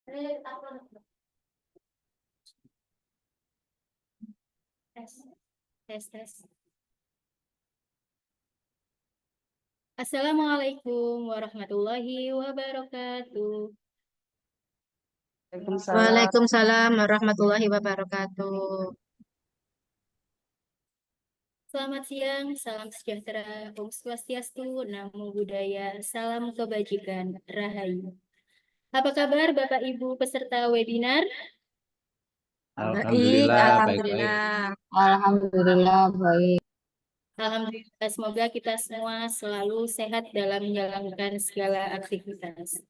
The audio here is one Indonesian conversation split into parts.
Tes, tes, tes. Assalamualaikum warahmatullahi wabarakatuh. Waalaikumsalam warahmatullahi wabarakatuh. Selamat siang, salam sejahtera, Om Swastiastu, Namo Buddhaya, salam kebajikan, Rahayu. Apa kabar Bapak Ibu peserta webinar? Baik, Alhamdulillah, baik-baik. alhamdulillah. Alhamdulillah baik. Alhamdulillah, semoga kita semua selalu sehat dalam menjalankan segala aktivitas.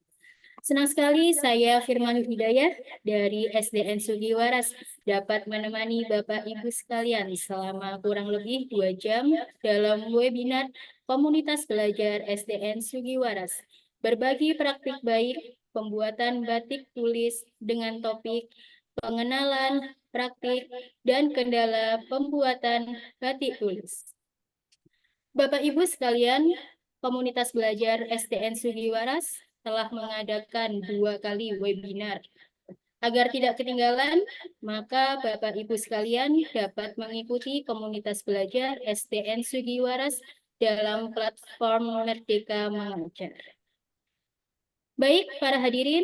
Senang sekali saya Firman Hidayah dari SDN Sugiwaras dapat menemani Bapak Ibu sekalian selama kurang lebih 2 jam dalam webinar Komunitas Belajar SDN Sugiwaras. Berbagi praktik baik pembuatan batik tulis dengan topik pengenalan, praktik, dan kendala pembuatan batik tulis. Bapak Ibu sekalian, Komunitas Belajar SDN Sugiwaras telah mengadakan 2 kali webinar. Agar tidak ketinggalan, maka Bapak Ibu sekalian dapat mengikuti Komunitas Belajar SDN Sugiwaras dalam platform Merdeka Mengajar. Baik, para hadirin,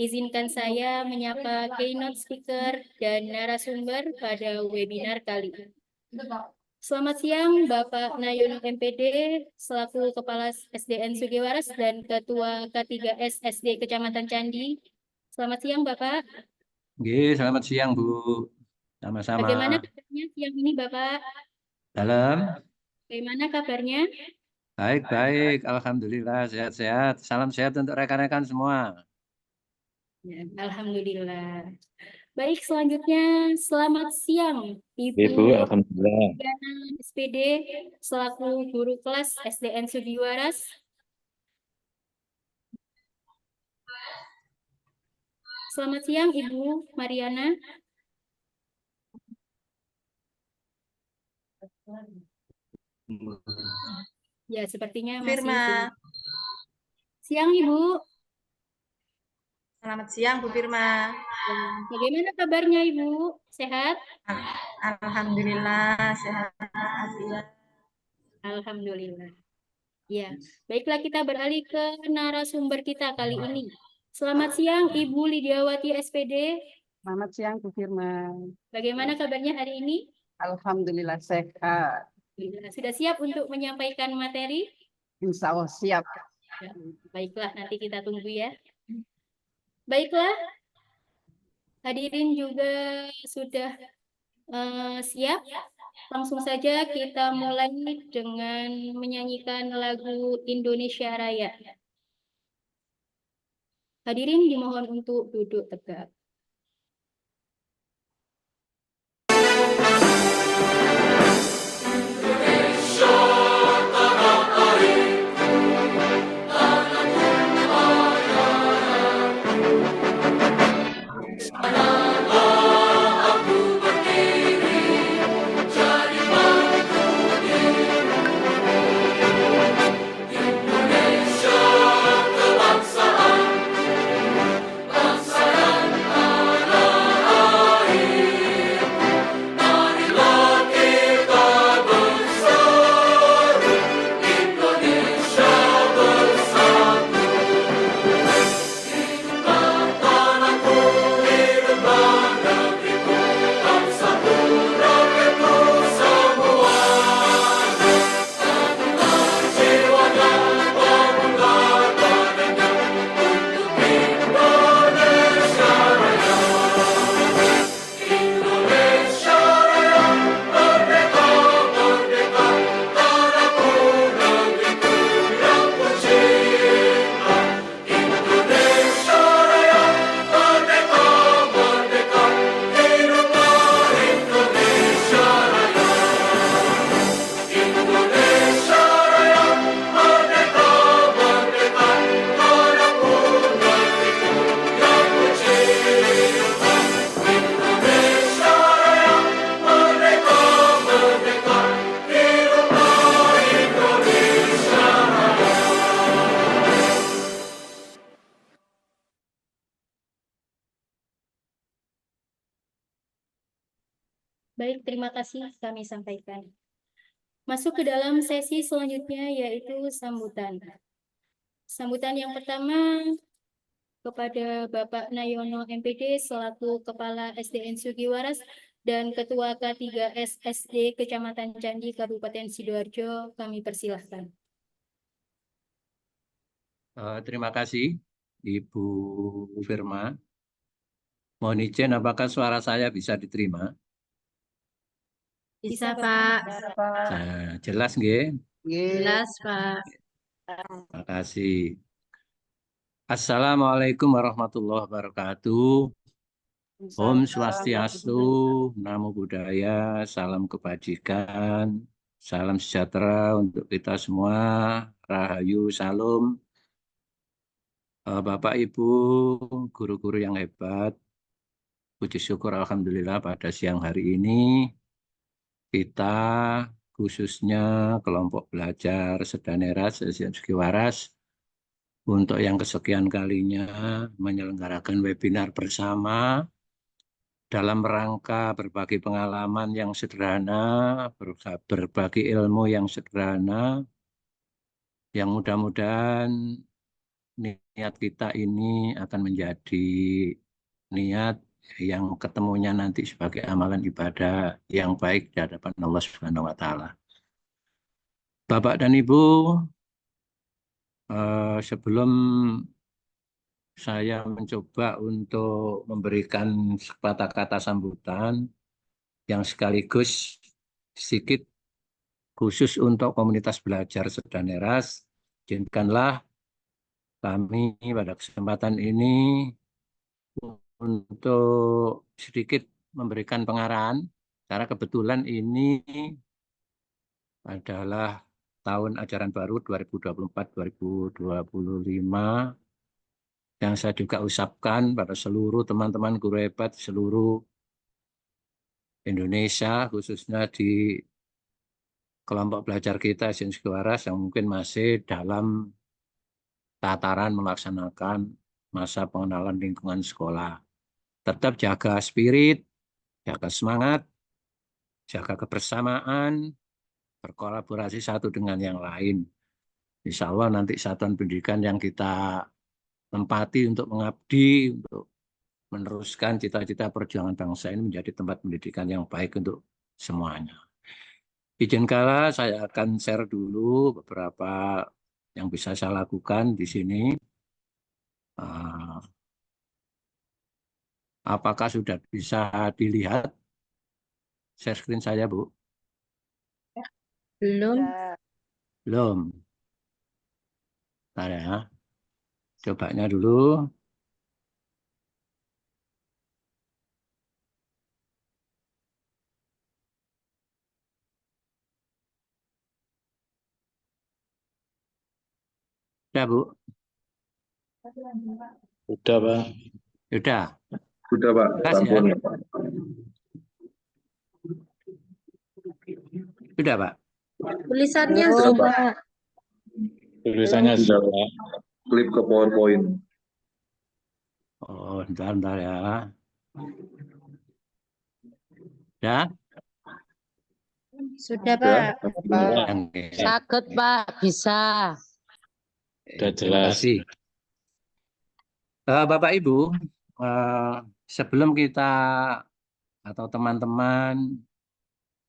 izinkan saya menyapa keynote speaker dan narasumber pada webinar kali ini. Selamat siang Bapak Nayono MPD selaku Kepala SDN Sugiwaras dan Ketua K3S SD Kecamatan Candi. Selamat siang Bapak. Oke, selamat siang Bu. Sama-sama. Bagaimana kabarnya siang ini Bapak? Dalam? Bagaimana kabarnya? Baik-baik, alhamdulillah sehat-sehat. Salam sehat untuk rekan-rekan semua. Ya, alhamdulillah. Baik, selanjutnya selamat siang Ibu, Ibu alhamdulillah. Diana SPD selaku guru kelas SDN Sugiwaras. Selamat siang Ibu Mariana. Ya, sepertinya masih Firma. siang Ibu. Selamat siang Bu Firma. Bagaimana kabarnya Ibu? Sehat? Alhamdulillah sehat. Ya. Alhamdulillah. Ya, baiklah kita beralih ke narasumber kita kali ini. Selamat siang Ibu Lidiawati SPD. Selamat siang Bu Firma. Bagaimana kabarnya hari ini? Alhamdulillah sehat. Sudah siap untuk menyampaikan materi? Insya Allah siap. Ya, baiklah, nanti kita tunggu ya. Baiklah, hadirin juga sudah siap. Langsung saja kita mulai dengan menyanyikan lagu Indonesia Raya. Hadirin dimohon untuk duduk tegak. Bangsa yang Baik, terima kasih kami sampaikan. Masuk ke dalam sesi selanjutnya yaitu sambutan. Sambutan yang pertama kepada Bapak Nayono MPD selaku Kepala SDN Sugiwaras dan Ketua K3S SD Kecamatan Candi Kabupaten Sidoarjo, kami persilahkan. Terima kasih, Ibu Firma. Mohon izin, apakah suara saya bisa diterima? Bisa, Pak. Nah, jelas nggih? Jelas, Pak. Terima kasih. Assalamualaikum warahmatullahi wabarakatuh. Om Swastiastu, Namo Buddhaya, salam kebajikan, salam sejahtera untuk kita semua, Rahayu, Salam. Bapak, Ibu, guru-guru yang hebat, puji syukur Alhamdulillah pada siang hari ini, kita khususnya kelompok belajar Sedaneras, SDN Sugiwaras, untuk yang kesekian kalinya menyelenggarakan webinar bersama dalam rangka berbagi pengalaman yang sederhana, berbagi ilmu yang sederhana, yang mudah-mudahan niat kita ini akan menjadi niat yang ketemunya nanti sebagai amalan ibadah yang baik di hadapan Allah Subhanahu wa taala. Bapak dan Ibu, sebelum saya mencoba untuk memberikan sepatah kata sambutan yang sekaligus sedikit khusus untuk komunitas belajar Sedaneras, izinkanlah kami pada kesempatan ini untuk sedikit memberikan pengarahan, karena kebetulan ini adalah tahun ajaran baru 2024-2025 yang saya juga ucapkan pada seluruh teman-teman guru hebat seluruh Indonesia, khususnya di kelompok belajar kita SDN Sugiwaras yang mungkin masih dalam tataran melaksanakan masa pengenalan lingkungan sekolah. Tetap jaga spirit, jaga semangat, jaga kebersamaan, berkolaborasi satu dengan yang lain. Insya Allah nanti satuan pendidikan yang kita tempati untuk mengabdi, untuk meneruskan cita-cita perjuangan bangsa ini menjadi tempat pendidikan yang baik untuk semuanya. Izinkanlah saya akan share dulu beberapa yang bisa saya lakukan di sini. Apakah sudah bisa dilihat share screen saya, Bu? Belum. Belum. Bentar ya. Cobanya dulu. Sudah, Bu? Sudah, Pak. Sudah. Sudah, Pak. Jelas ya? Sudah, Pak? Tulisannya Sudah, sudah. Pak. Tulisannya sudah. Klip ke PowerPoint. Oh, bentar ya. Ya? Sudah, Pak. Oke. Sakit, Pak, bisa. Sudah Terima jelas. kasih. Bapak Ibu, sebelum kita atau teman-teman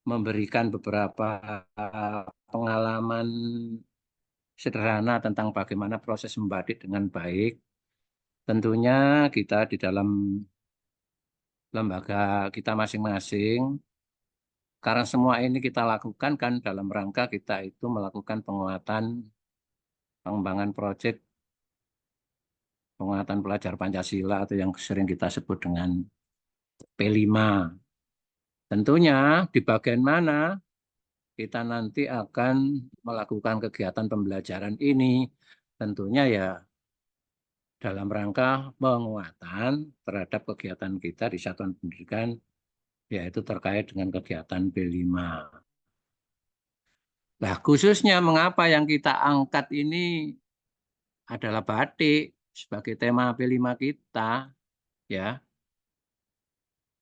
memberikan beberapa pengalaman sederhana tentang bagaimana proses membatik dengan baik, tentunya kita di dalam lembaga kita masing-masing, karena semua ini kita lakukan kan dalam rangka kita itu melakukan penguatan pengembangan proyek penguatan pelajar Pancasila atau yang sering kita sebut dengan P5. Tentunya di bagian mana kita nanti akan melakukan kegiatan pembelajaran ini, tentunya ya dalam rangka penguatan terhadap kegiatan kita di satuan pendidikan, yaitu terkait dengan kegiatan P5. Nah, khususnya mengapa yang kita angkat ini adalah batik sebagai tema P5 kita, ya.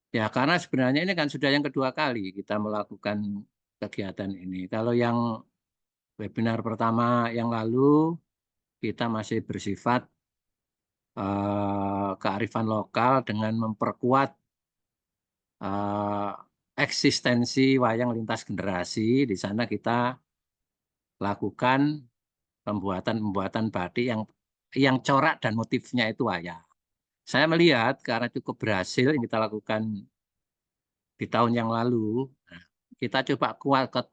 Ya, karena sebenarnya ini kan sudah yang kedua kali kita melakukan kegiatan ini. Kalau yang webinar pertama yang lalu kita masih bersifat kearifan lokal dengan memperkuat eksistensi wayang lintas generasi. Di sana kita lakukan pembuatan batik yang corak dan motifnya itu wayang. Saya melihat karena cukup berhasil yang kita lakukan di tahun yang lalu, kita coba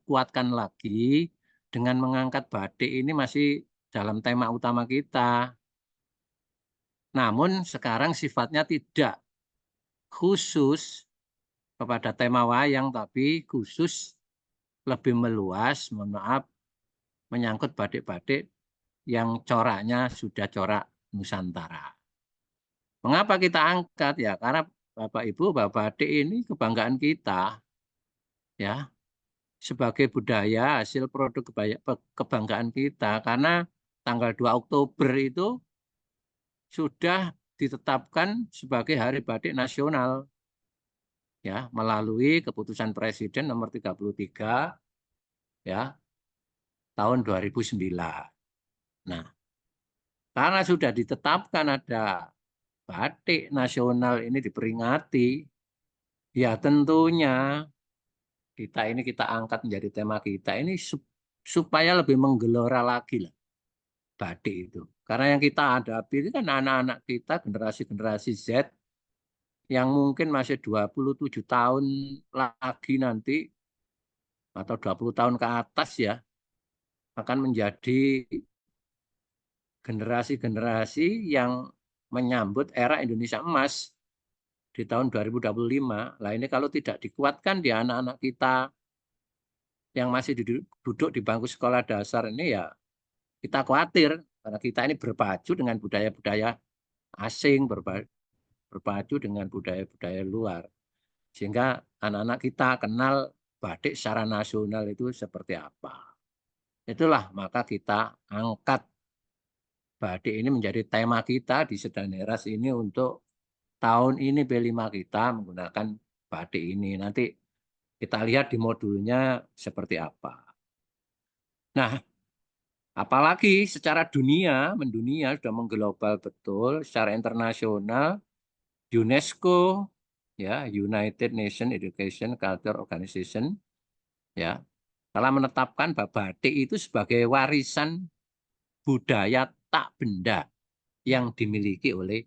kuatkan lagi dengan mengangkat batik ini masih dalam tema utama kita. Namun sekarang sifatnya tidak khusus kepada tema wayang, tapi khusus lebih meluas, mohon maaf, menyangkut batik-batik yang coraknya sudah corak Nusantara. Mengapa kita angkat? Ya, karena Bapak Ibu, batik ini kebanggaan kita, ya, sebagai budaya hasil produk kebanggaan kita. Karena tanggal 2 Oktober itu sudah ditetapkan sebagai Hari Batik Nasional, ya, melalui keputusan Presiden nomor 33, ya, tahun 2009. Nah, karena sudah ditetapkan ada batik nasional ini diperingati, ya tentunya kita angkat menjadi tema kita ini supaya lebih menggelora lagi lah batik itu. Karena yang kita hadapi itu kan anak-anak kita, generasi-generasi Z yang mungkin masih 27 tahun lagi nanti atau 20 tahun ke atas ya akan menjadi generasi-generasi yang menyambut era Indonesia emas di tahun 2025. Lah ini kalau tidak dikuatkan di anak-anak kita yang masih duduk di bangku sekolah dasar ini, ya kita khawatir karena kita ini berpacu dengan budaya-budaya asing, berpacu dengan budaya-budaya luar. Sehingga anak-anak kita kenal batik secara nasional itu seperti apa. Itulah maka kita angkat batik ini menjadi tema kita di Sedaneras ini untuk tahun ini P5 kita menggunakan batik ini. Nanti kita lihat di modulnya seperti apa. Nah, apalagi secara mendunia sudah mengglobal betul, secara internasional, UNESCO, ya, United Nations Education Culture Organization, ya, telah menetapkan batik itu sebagai warisan budaya tak benda yang dimiliki oleh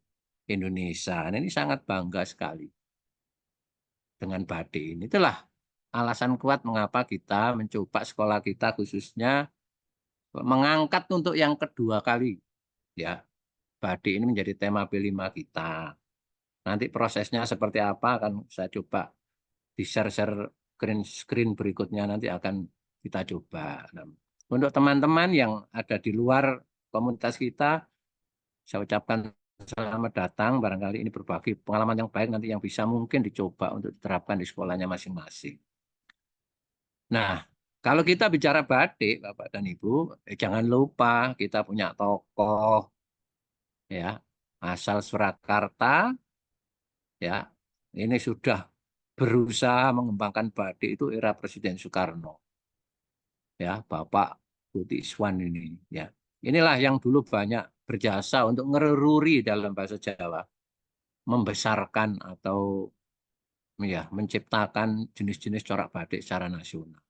Indonesia. Nah, ini sangat bangga sekali dengan batik ini. Itulah alasan kuat mengapa kita mencoba sekolah kita khususnya mengangkat untuk yang kedua kali, ya, batik ini menjadi tema P5 kita. Nanti prosesnya seperti apa akan saya coba di share screen berikutnya nanti akan kita coba. Nah, untuk teman-teman yang ada di luar komunitas kita, saya ucapkan selamat datang. Barangkali ini berbagi pengalaman yang baik nanti yang bisa mungkin dicoba untuk diterapkan di sekolahnya masing-masing. Nah, kalau kita bicara batik, Bapak dan Ibu, jangan lupa kita punya tokoh, ya, asal Surakarta, ya, ini sudah berusaha mengembangkan batik itu era Presiden Soekarno, ya, Bapak Guti Iswan ini, ya. Inilah yang dulu banyak berjasa untuk ngeruri dalam bahasa Jawa, membesarkan atau ya menciptakan jenis-jenis corak batik secara nasional.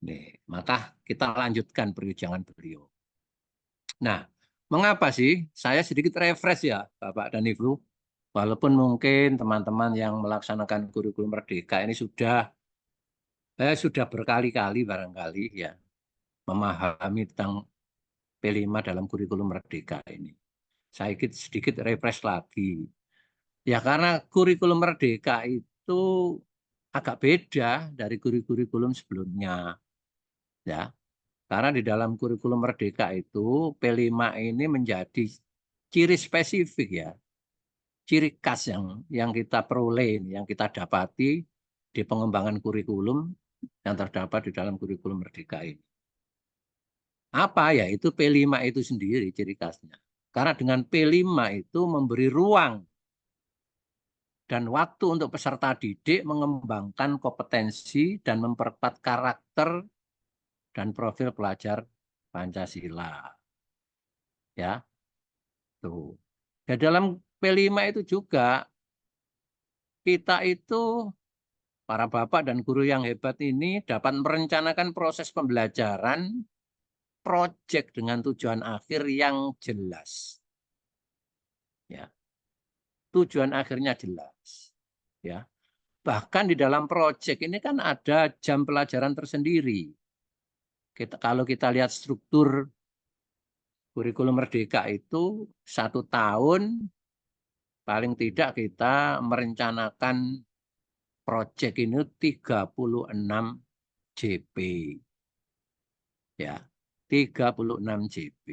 Nih, maka kita lanjutkan perjuangan beliau. Nah, mengapa sih saya sedikit refresh ya, Bapak dan Ibu? Walaupun mungkin teman-teman yang melaksanakan kurikulum Merdeka ini sudah berkali-kali barangkali ya memahami tentang P5 dalam kurikulum Merdeka ini. Saya sedikit refresh lagi. Ya karena kurikulum Merdeka itu agak beda dari kurikulum sebelumnya. Ya. Karena di dalam kurikulum Merdeka itu P5 ini menjadi ciri spesifik ya. Ciri khas yang kita peroleh, yang kita dapati di pengembangan kurikulum yang terdapat di dalam kurikulum Merdeka ini. Apa ya? Itu P5 itu sendiri ciri khasnya. Karena dengan P5 itu memberi ruang dan waktu untuk peserta didik mengembangkan kompetensi dan memperkuat karakter dan profil pelajar Pancasila. Ya. Tuh. Dan dalam P5 itu juga kita itu para bapak dan guru yang hebat ini dapat merencanakan proses pembelajaran proyek dengan tujuan akhir yang jelas. Ya. Tujuan akhirnya jelas. Ya. Bahkan di dalam proyek ini kan ada jam pelajaran tersendiri. Kalau kita lihat struktur kurikulum Merdeka itu 1 tahun paling tidak kita merencanakan proyek ini 36 JP. Ya, 36 JP.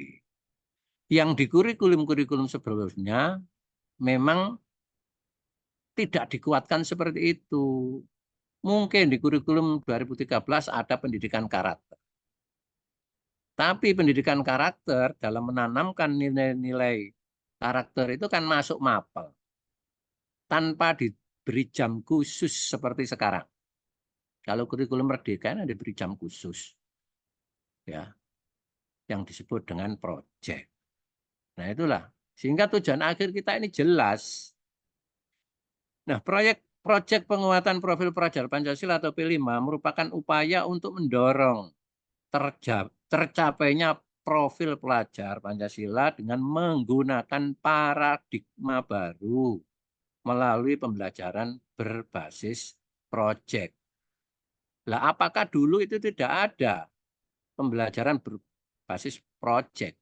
Yang di kurikulum-kurikulum sebelumnya memang tidak dikuatkan seperti itu. Mungkin di kurikulum 2013 ada pendidikan karakter. Tapi pendidikan karakter dalam menanamkan nilai-nilai karakter itu kan masuk mapel. Tanpa diberi jam khusus seperti sekarang. Kalau kurikulum Merdeka ini diberi jam khusus. Ya. Yang disebut dengan proyek. Nah itulah. Sehingga tujuan akhir kita ini jelas. Nah proyek penguatan profil pelajar Pancasila atau P5 merupakan upaya untuk mendorong tercapainya profil pelajar Pancasila dengan menggunakan paradigma baru melalui pembelajaran berbasis proyek. Lah, apakah dulu itu tidak ada pembelajaran berbasis proyek?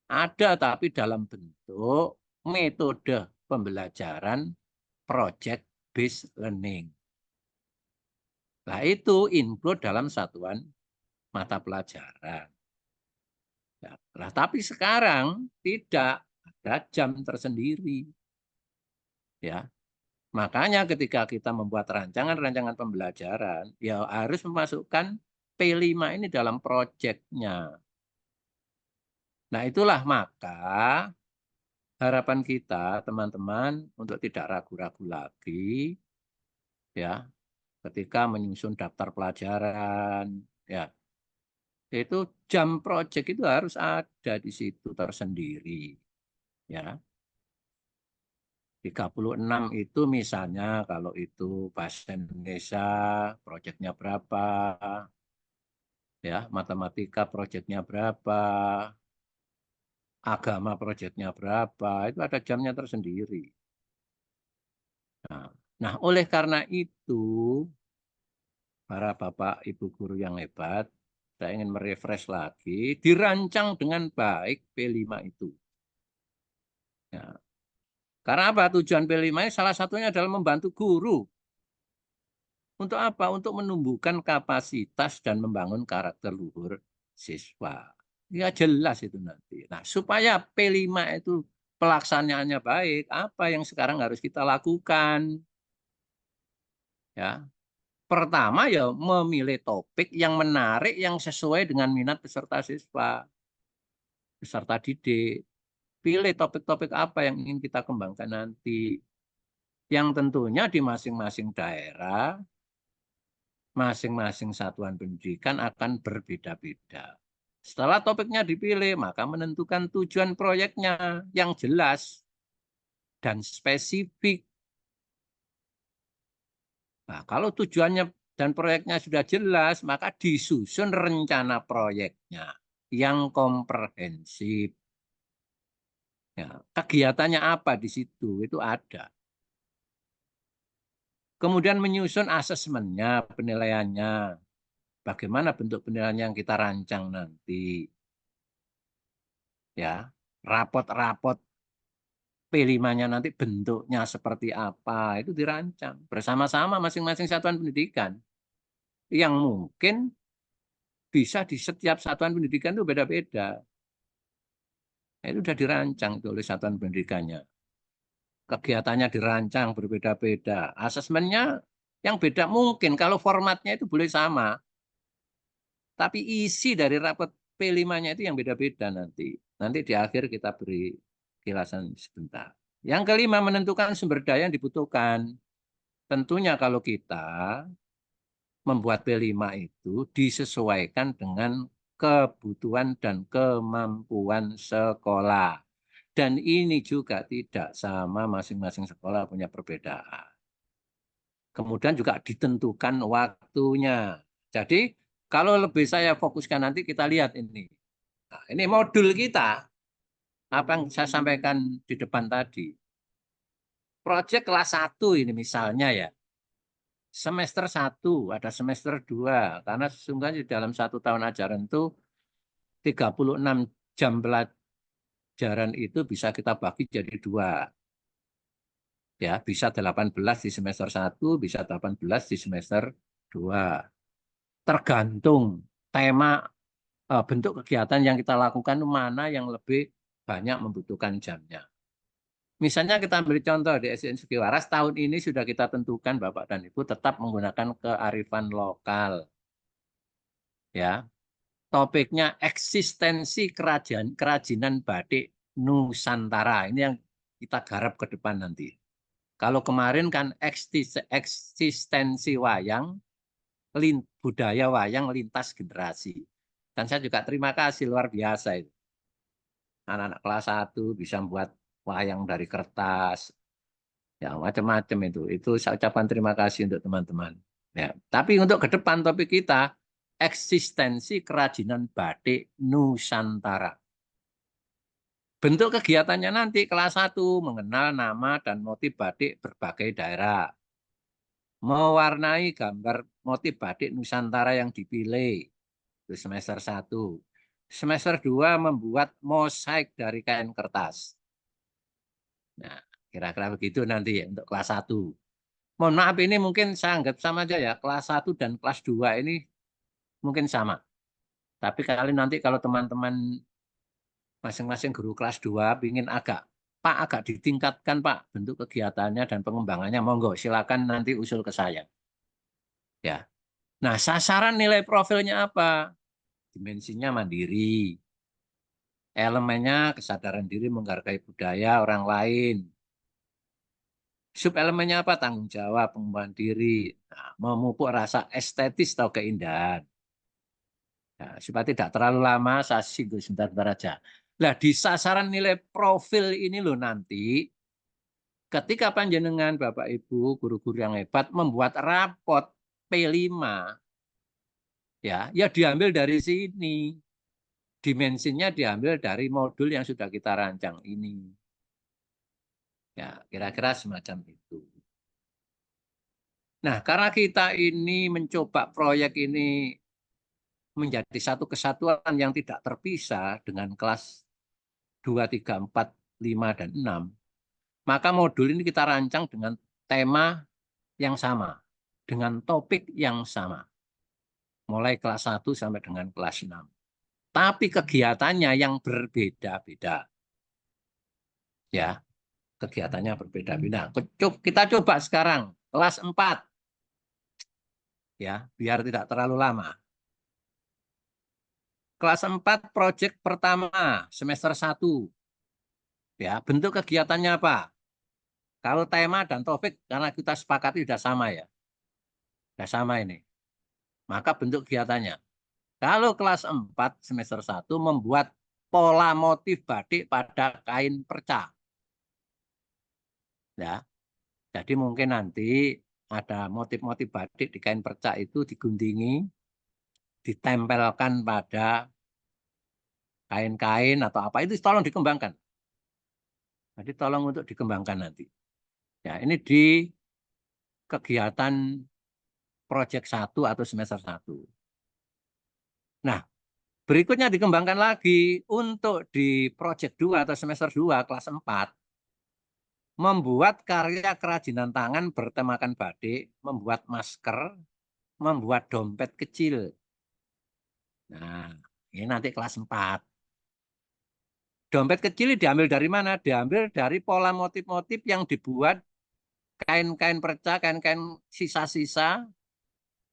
Ada, tapi dalam bentuk metode pembelajaran project based learning. Nah, itu include dalam satuan mata pelajaran. Ya, nah, tapi sekarang tidak ada jam tersendiri. Ya. Makanya ketika kita membuat rancangan pembelajaran, ya harus memasukkan P5 ini dalam proyeknya. Nah, itulah maka harapan kita teman-teman untuk tidak ragu-ragu lagi ya ketika menyusun daftar pelajaran ya. Itu jam proyek itu harus ada di situ tersendiri. Ya. 36 itu misalnya kalau itu bahasa Indonesia proyeknya berapa, ya matematika proyeknya berapa, agama proyeknya berapa, itu ada jamnya tersendiri. Nah, oleh karena itu, para bapak ibu guru yang hebat, saya ingin merefresh lagi, dirancang dengan baik P5 itu. Ya. Karena apa? Tujuan P5 salah satunya adalah membantu guru. Untuk apa? Untuk menumbuhkan kapasitas dan membangun karakter luhur siswa. Ya jelas itu nanti. Nah, supaya P5 itu pelaksanaannya baik, apa yang sekarang harus kita lakukan? Ya. Pertama ya memilih topik yang menarik, yang sesuai dengan minat peserta siswa, peserta didik. Pilih topik-topik apa yang ingin kita kembangkan nanti. Yang tentunya di masing-masing daerah, masing-masing satuan pendidikan akan berbeda-beda. Setelah topiknya dipilih, maka menentukan tujuan proyeknya yang jelas dan spesifik. Nah, kalau tujuannya dan proyeknya sudah jelas, maka disusun rencana proyeknya yang komprehensif. Ya, kegiatannya apa di situ, itu ada. Kemudian menyusun asesmennya, penilaiannya. Bagaimana bentuk penilaian yang kita rancang nanti. Ya, rapot-rapot P5-nya nanti bentuknya seperti apa, itu dirancang bersama-sama masing-masing satuan pendidikan. Yang mungkin bisa di setiap satuan pendidikan itu beda-beda. Itu sudah dirancang oleh satuan pendidikannya. Kegiatannya dirancang berbeda-beda. Asesmennya yang beda mungkin, kalau formatnya itu boleh sama. Tapi isi dari rapot P5-nya itu yang beda-beda nanti. Nanti di akhir kita beri kilasan sebentar. Yang kelima, menentukan sumber daya yang dibutuhkan. Tentunya kalau kita membuat P5 itu disesuaikan dengan kebutuhan dan kemampuan sekolah. Dan ini juga tidak sama, masing-masing sekolah punya perbedaan. Kemudian juga ditentukan waktunya. Jadi kalau lebih saya fokuskan nanti kita lihat ini. Nah, ini modul kita. Apa yang saya sampaikan di depan tadi. Proyek kelas 1 ini misalnya ya. Semester 1, ada semester 2. Karena sesungguhnya di dalam 1 tahun ajaran itu 36 jam pelajaran itu bisa kita bagi jadi 2. Ya, bisa 18 di semester 1, bisa 18 di semester 2. Tergantung tema bentuk kegiatan yang kita lakukan mana yang lebih banyak membutuhkan jamnya. Misalnya kita ambil contoh di SDN Sugiwaras, tahun ini sudah kita tentukan Bapak dan Ibu tetap menggunakan kearifan lokal. Ya. Topiknya eksistensi kerajinan batik Nusantara. Ini yang kita garap ke depan nanti. Kalau kemarin kan eksistensi wayang, budaya wayang lintas generasi. Dan saya juga terima kasih luar biasa itu. Anak-anak kelas 1 bisa membuat wayang dari kertas, ya macam-macam itu. Itu saya ucapkan terima kasih untuk teman-teman. Ya, tapi untuk ke depan topik kita eksistensi kerajinan batik Nusantara. Bentuk kegiatannya nanti kelas 1 mengenal nama dan motif batik berbagai daerah. Mewarnai gambar motif batik Nusantara yang dipilih. Itu semester 1. Semester 2 membuat mosaik dari kain kertas. Nah, kira-kira begitu nanti ya untuk kelas 1. Mohon maaf ini mungkin saya anggap sama aja ya. Kelas 1 dan kelas 2 ini mungkin sama. Tapi kali nanti kalau teman-teman masing-masing guru kelas 2 ingin Pak agak ditingkatkan Pak bentuk kegiatannya dan pengembangannya, monggo silakan nanti usul ke saya. Ya. Nah, sasaran nilai profilnya apa? Dimensinya mandiri. Elemennya kesadaran diri menghargai budaya orang lain. Subelemennya apa? Tanggung jawab, pengembangan diri. Nah, memupuk rasa estetis atau keindahan. Nah, supaya tidak terlalu lama, saya singgung sebentar aja. Nah, di sasaran nilai profil ini loh nanti, ketika panjenengan Bapak Ibu, guru-guru yang hebat, membuat rapot P5, ya diambil dari sini. Dimensinya diambil dari modul yang sudah kita rancang ini. Ya, kira-kira semacam itu. Nah, karena kita ini mencoba proyek ini menjadi satu kesatuan yang tidak terpisah dengan kelas 2, 3, 4, 5, dan 6, maka modul ini kita rancang dengan tema yang sama, dengan topik yang sama, mulai kelas 1 sampai dengan kelas 6. Tapi kegiatannya yang berbeda-beda. Ya, kegiatannya berbeda-beda. Kita coba sekarang, kelas 4. Ya, biar tidak terlalu lama. Kelas 4 proyek pertama semester 1. Ya, bentuk kegiatannya apa? Kalau tema dan topik karena kita sepakati sudah sama ya. Sudah sama ini. Maka bentuk kegiatannya. Kalau kelas 4 semester 1 membuat pola motif batik pada kain perca. Ya. Jadi mungkin nanti ada motif-motif batik di kain perca itu diguntingi, ditempelkan pada kain-kain atau apa itu tolong dikembangkan. Jadi tolong untuk dikembangkan nanti. Ya, ini di kegiatan proyek 1 atau semester 1. Nah, berikutnya dikembangkan lagi untuk di proyek 2 atau semester 2 kelas 4 membuat karya kerajinan tangan bertemakan batik, membuat masker, membuat dompet kecil. Nah, ini nanti kelas 4. Dompet kecil diambil dari mana? Diambil dari pola motif-motif yang dibuat kain-kain perca, kain-kain sisa-sisa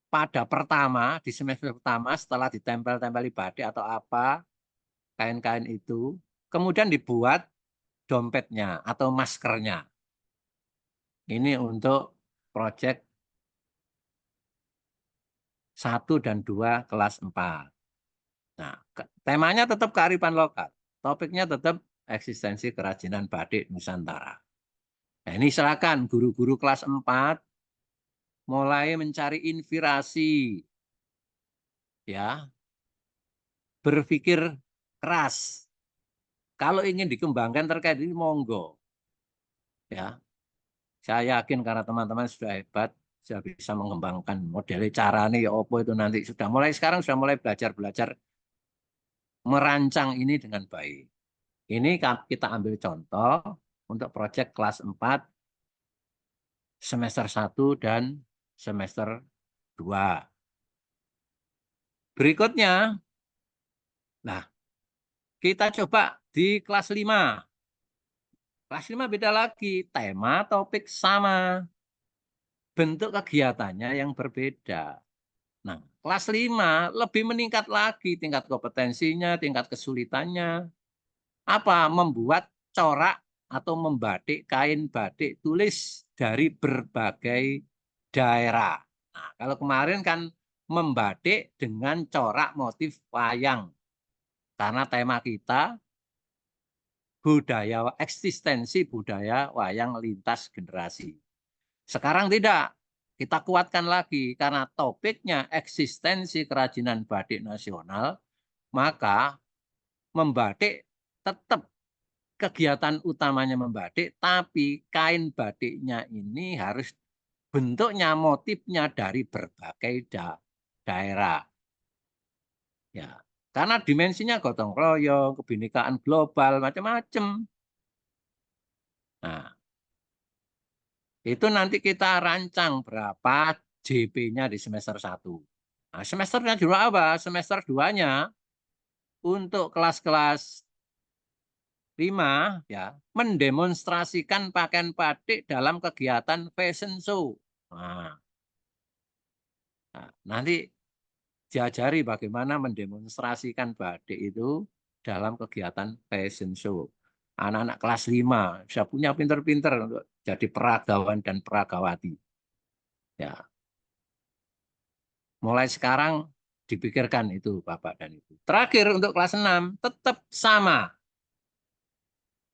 pada pertama, di semester pertama setelah ditempel-tempeli batik atau apa, kain-kain itu, kemudian dibuat dompetnya atau maskernya. Ini untuk proyek 1 dan 2 kelas 4. Nah, temanya tetap kearifan lokal. Topiknya tetap eksistensi kerajinan batik Nusantara. Nah, ini silakan guru-guru kelas 4 mulai mencari inspirasi, ya, berpikir keras. Kalau ingin dikembangkan terkait ini, monggo. Ya, saya yakin karena teman-teman sudah hebat, sudah bisa mengembangkan model cara nih, ya opo itu nanti sudah mulai sekarang sudah mulai belajar merancang ini dengan baik. Ini kita ambil contoh untuk proyek kelas 4 semester 1 dan semester 2. Berikutnya, nah, kita coba di kelas 5. Kelas 5 beda lagi, tema, topik sama. Bentuk kegiatannya yang berbeda. Nah, kelas 5 lebih meningkat lagi tingkat kompetensinya, tingkat kesulitannya. Apa? Membuat corak atau membatik kain batik tulis dari berbagai daerah. Nah, kalau kemarin kan membatik dengan corak motif wayang. Karena tema kita budaya, eksistensi budaya wayang lintas generasi. Sekarang tidak, kita kuatkan lagi karena topiknya eksistensi kerajinan batik nasional, maka membatik tetap kegiatan utamanya membatik, tapi kain batiknya ini harus bentuknya, motifnya dari berbagai daerah. Ya, karena dimensinya gotong royong, kebinekaan global, macam-macam. Nah, itu nanti kita rancang berapa JP-nya di semester 1. Nah, semesternya juga apa? Semester 2-nya untuk kelas-kelas 5 ya, mendemonstrasikan pakaian batik dalam kegiatan fashion show. Nah, nanti diajari bagaimana mendemonstrasikan batik itu dalam kegiatan fashion show. Anak-anak kelas 5 bisa punya pinter-pinter untuk jadi peragawan dan peragawati. Ya, mulai sekarang dipikirkan itu Bapak dan Ibu. Terakhir untuk kelas 6 tetap sama.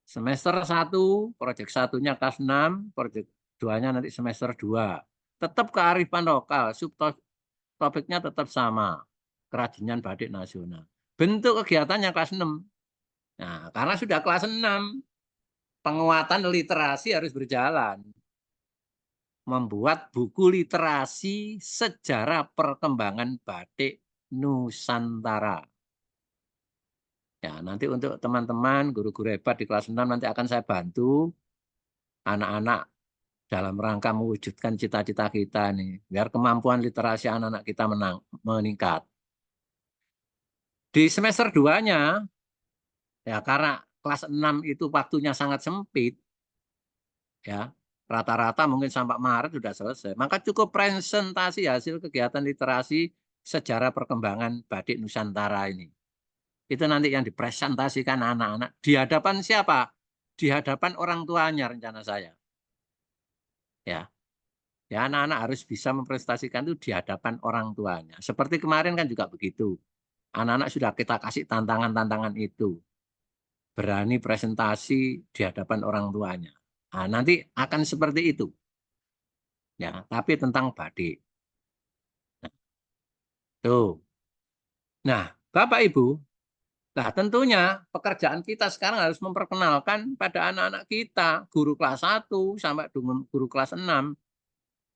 Semester 1, proyek 1-nya kelas 6, proyek 2-nya nanti semester 2. Tetap kearifan lokal, subtopiknya tetap sama. Kerajinan batik nasional. Bentuk kegiatannya kelas 6. Nah, karena sudah kelas 6, penguatan literasi harus berjalan. Membuat buku literasi sejarah perkembangan batik Nusantara. Ya, nanti untuk teman-teman guru-guru hebat di kelas 6 nanti akan saya bantu anak-anak dalam rangka mewujudkan cita-cita kita nih, biar kemampuan literasi anak-anak kita meningkat. Di semester 2-nya, ya karena kelas 6 itu waktunya sangat sempit, ya rata-rata mungkin sampai Maret sudah selesai, maka cukup presentasi hasil kegiatan literasi sejarah perkembangan batik Nusantara ini. Itu nanti yang dipresentasikan anak-anak. Di hadapan siapa? Di hadapan orang tuanya rencana saya. Ya, ya anak-anak harus bisa mempresentasikan itu di hadapan orang tuanya. Seperti kemarin kan juga begitu. Anak-anak sudah kita kasih tantangan-tantangan itu. Berani presentasi di hadapan orang tuanya. Nah, nanti akan seperti itu. Ya, tapi tentang batik. Nah, tuh. Nah, Bapak Ibu, nah, tentunya pekerjaan kita sekarang harus memperkenalkan pada anak-anak kita, guru kelas 1 sampai dengan guru kelas 6,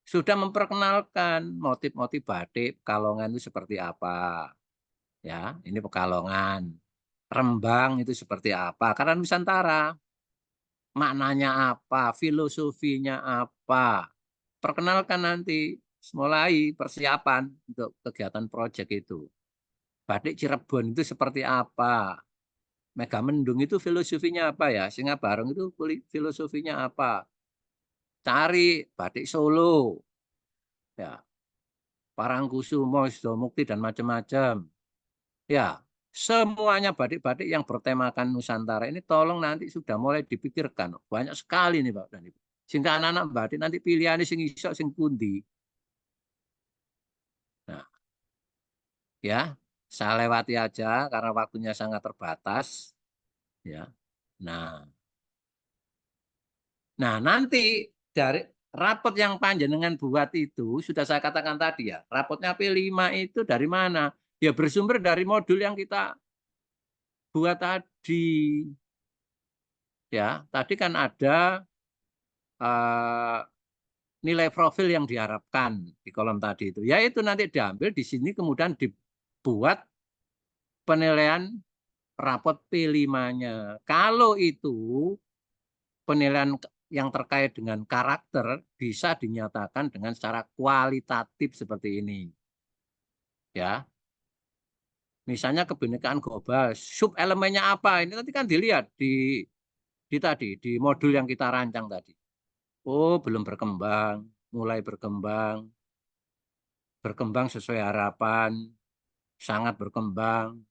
sudah memperkenalkan motif-motif batik Pekalongan itu seperti apa. Ya, ini Pekalongan. Rembang itu seperti apa? Karena Nusantara. Maknanya apa? Filosofinya apa? Perkenalkan nanti mulai persiapan untuk kegiatan proyek itu. Batik Cirebon itu seperti apa? Megamendung itu filosofinya apa ya? Singabareng itu filosofinya apa? Cari batik Solo, ya, Parangkusumo, Sidomukti dan macam-macam. Ya, Semuanya batik-batik yang bertemakan Nusantara ini tolong nanti sudah mulai dipikirkan. Banyak sekali nih Pak dan Ibu. Sehingga anak-anak batik nanti pilihannya sing iso sing pundi. Nah, ya, saya lewati aja karena waktunya sangat terbatas. Ya. Nah, nanti dari rapot yang panjenengan buat itu sudah saya katakan tadi ya, rapotnya P5 itu dari mana? Ya bersumber dari modul yang kita buat tadi. Ya, tadi kan ada nilai profil yang diharapkan di kolom tadi itu. Ya itu nanti diambil di sini kemudian dibuat penilaian rapot P5-nya. Kalau itu penilaian yang terkait dengan karakter bisa dinyatakan dengan secara kualitatif seperti ini. Ya. Misalnya kebinekaan global, sub elemennya apa? Ini nanti kan dilihat di modul yang kita rancang tadi. Oh, belum berkembang, mulai berkembang sesuai harapan, sangat berkembang.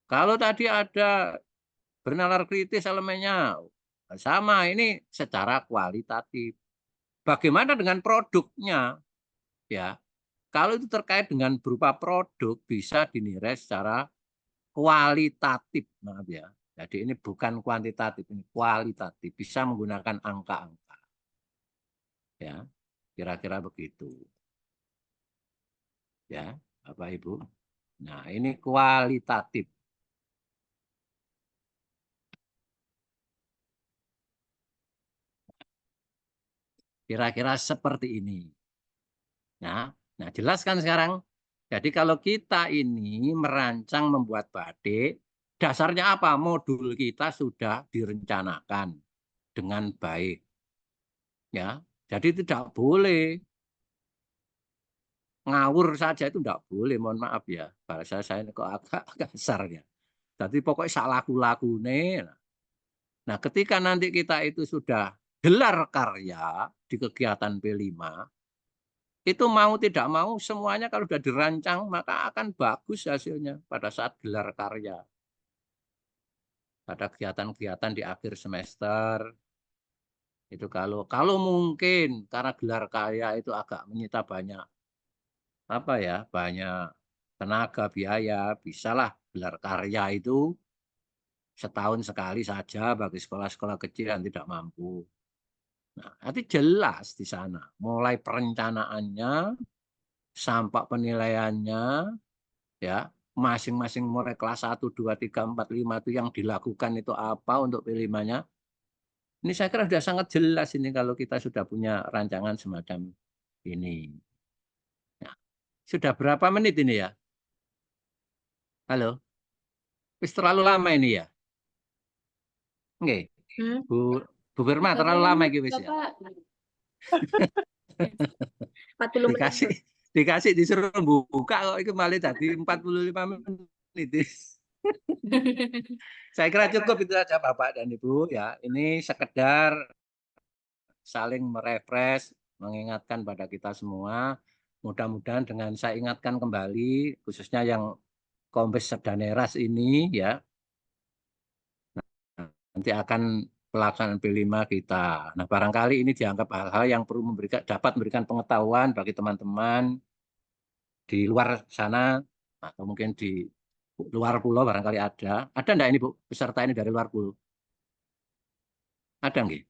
Kalau tadi ada bernalar kritis elemennya, sama ini secara kualitatif. Bagaimana dengan produknya? Ya, kalau itu terkait dengan berupa produk bisa dinilai secara kualitatif, maaf ya. Jadi ini bukan kuantitatif, ini kualitatif. Bisa menggunakan angka-angka. Ya, kira-kira begitu. Ya, Bapak Ibu. Nah, ini kualitatif. Kira-kira seperti ini. Nah, jelaskan sekarang. Jadi kalau kita ini merancang membuat batik, dasarnya apa? Modul kita sudah direncanakan dengan baik. Ya, jadi tidak boleh ngawur saja, itu tidak boleh. Mohon maaf ya, bahasa saya kok agak kasar ya. Jadi pokoknya salah laku-lakune. Nah, ketika nanti kita itu sudah gelar karya di kegiatan P5, itu mau tidak mau semuanya kalau sudah dirancang maka akan bagus hasilnya pada saat gelar karya. Pada kegiatan-kegiatan di akhir semester, itu kalau mungkin karena gelar karya itu agak menyita banyak banyak tenaga, biaya, bisalah gelar karya itu setahun sekali saja bagi sekolah-sekolah kecil yang tidak mampu. Nah, nanti jelas di sana, mulai perencanaannya sampai penilaiannya, ya masing-masing mulai kelas 1, 2, 3, 4, 5 itu yang dilakukan itu apa untuk P5-nya. Ini saya kira sudah sangat jelas ini kalau kita sudah punya rancangan semacam ini. Nah, sudah berapa menit ini ya? Halo? Wis terlalu lama ini ya? Nggih. Bu Firma terlalu lama iki wis ya. Bapak. 40 menit. Dikasih disuruh buka kok itu malah jadi 45 menit. Saya kira cukup itu saja Bapak dan Ibu ya. Ini sekedar saling merefresh, mengingatkan pada kita semua. Mudah-mudahan dengan saya ingatkan kembali khususnya yang Kombes Sedaneras ini ya. Nanti akan pelaksanaan P5 kita. Nah, barangkali ini dianggap hal-hal yang perlu dapat memberikan pengetahuan bagi teman-teman di luar sana atau mungkin di luar pulau barangkali ada. Ada enggak ini Bu peserta ini dari luar pulau? Ada nggih?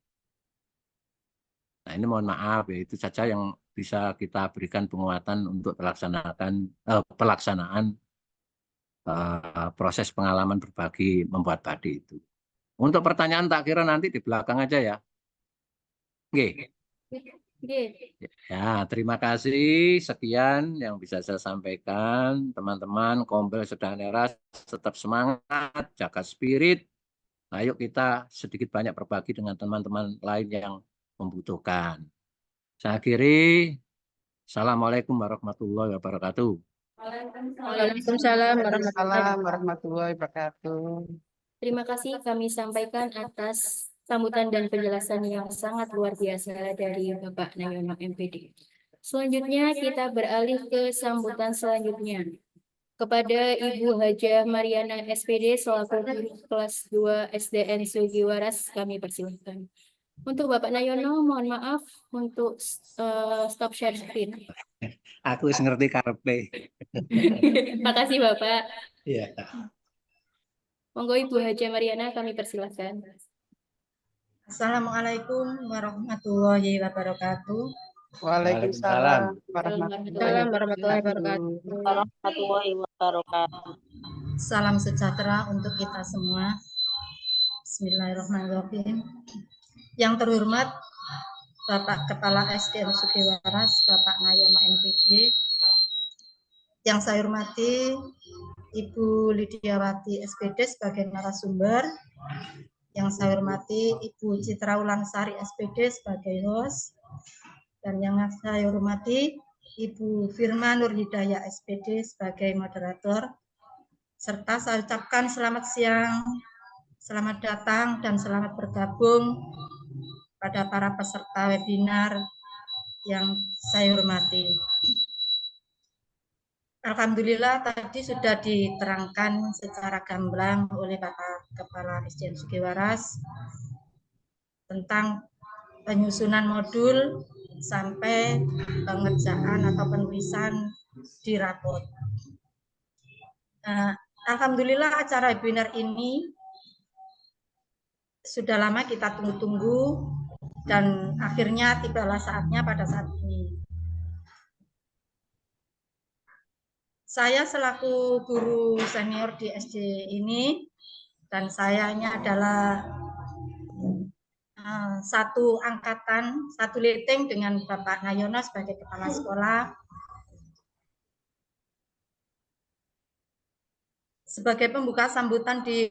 Nah, ini mohon maaf ya, itu saja yang bisa kita berikan penguatan untuk pelaksanaan proses pengalaman berbagi membuat batik itu. Untuk pertanyaan tak kira nanti di belakang aja ya. Oke. Ya, terima kasih. Sekian yang bisa saya sampaikan. Teman-teman, Kombel Sedaneras tetap semangat, jaga spirit. Ayo kita sedikit banyak berbagi dengan teman-teman lain yang membutuhkan. Saya akhiri. Assalamualaikum warahmatullahi wabarakatuh. Waalaikumsalam Warahmatullahi wabarakatuh. Terima kasih kami sampaikan atas sambutan dan penjelasan yang sangat luar biasa dari Bapak Nayono MPD. Selanjutnya kita beralih ke sambutan selanjutnya. Kepada Ibu Hajah Mariana SPD selaku guru kelas 2 SDN Sugiwaras kami persilahkan. Untuk Bapak Nayono, mohon maaf untuk stop share screen. Aku wis ngerti karepe. Makasih Bapak. Iya. Monggo Ibu Hajah Mariana kami persilahkan. Assalamualaikum warahmatullahi wabarakatuh. Waalaikumsalam Salam warahmatullahi wabarakatuh. Warahmatullahi wabarakatuh. Salam sejahtera untuk kita semua. Bismillahirrahmanirrahim. Yang terhormat Bapak Kepala SDN Sugiwaras, Bapak Nayono MPD. Yang saya hormati Ibu Lidiawati SPD sebagai narasumber. Yang saya hormati Ibu Citra Ulansari SPD sebagai host. Dan yang saya hormati Ibu Firma Nur Hidayah SPD sebagai moderator. Serta saya ucapkan selamat siang, selamat datang, dan selamat bergabung pada para peserta webinar yang saya hormati. Alhamdulillah tadi sudah diterangkan secara gamblang oleh Bapak Kepala SDN Sugiwaras tentang penyusunan modul sampai pengerjaan atau penulisan di rapor. Alhamdulillah acara webinar ini sudah lama kita tunggu-tunggu dan akhirnya tibalah saatnya pada saat ini. Saya selaku guru senior di SD ini dan saya ini adalah satu angkatan, satu leteng dengan Bapak Nayono sebagai kepala sekolah. Sebagai pembuka sambutan di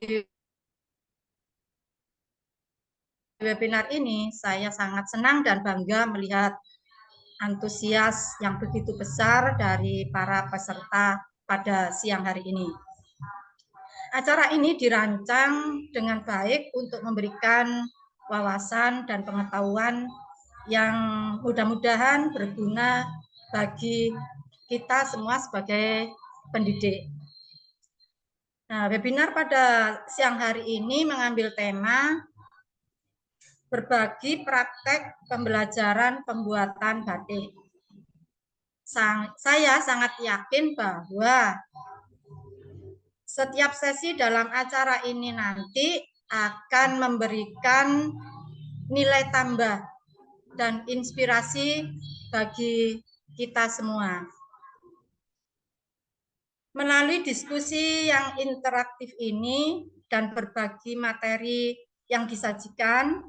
webinar ini, saya sangat senang dan bangga melihat antusias yang begitu besar dari para peserta pada siang hari ini. Acara ini dirancang dengan baik untuk memberikan wawasan dan pengetahuan yang mudah-mudahan berguna bagi kita semua sebagai pendidik. Nah, webinar pada siang hari ini mengambil tema berbagi praktek pembelajaran pembuatan batik. Saya sangat yakin bahwa setiap sesi dalam acara ini nanti akan memberikan nilai tambah dan inspirasi bagi kita semua. Melalui diskusi yang interaktif ini dan berbagi materi yang disajikan,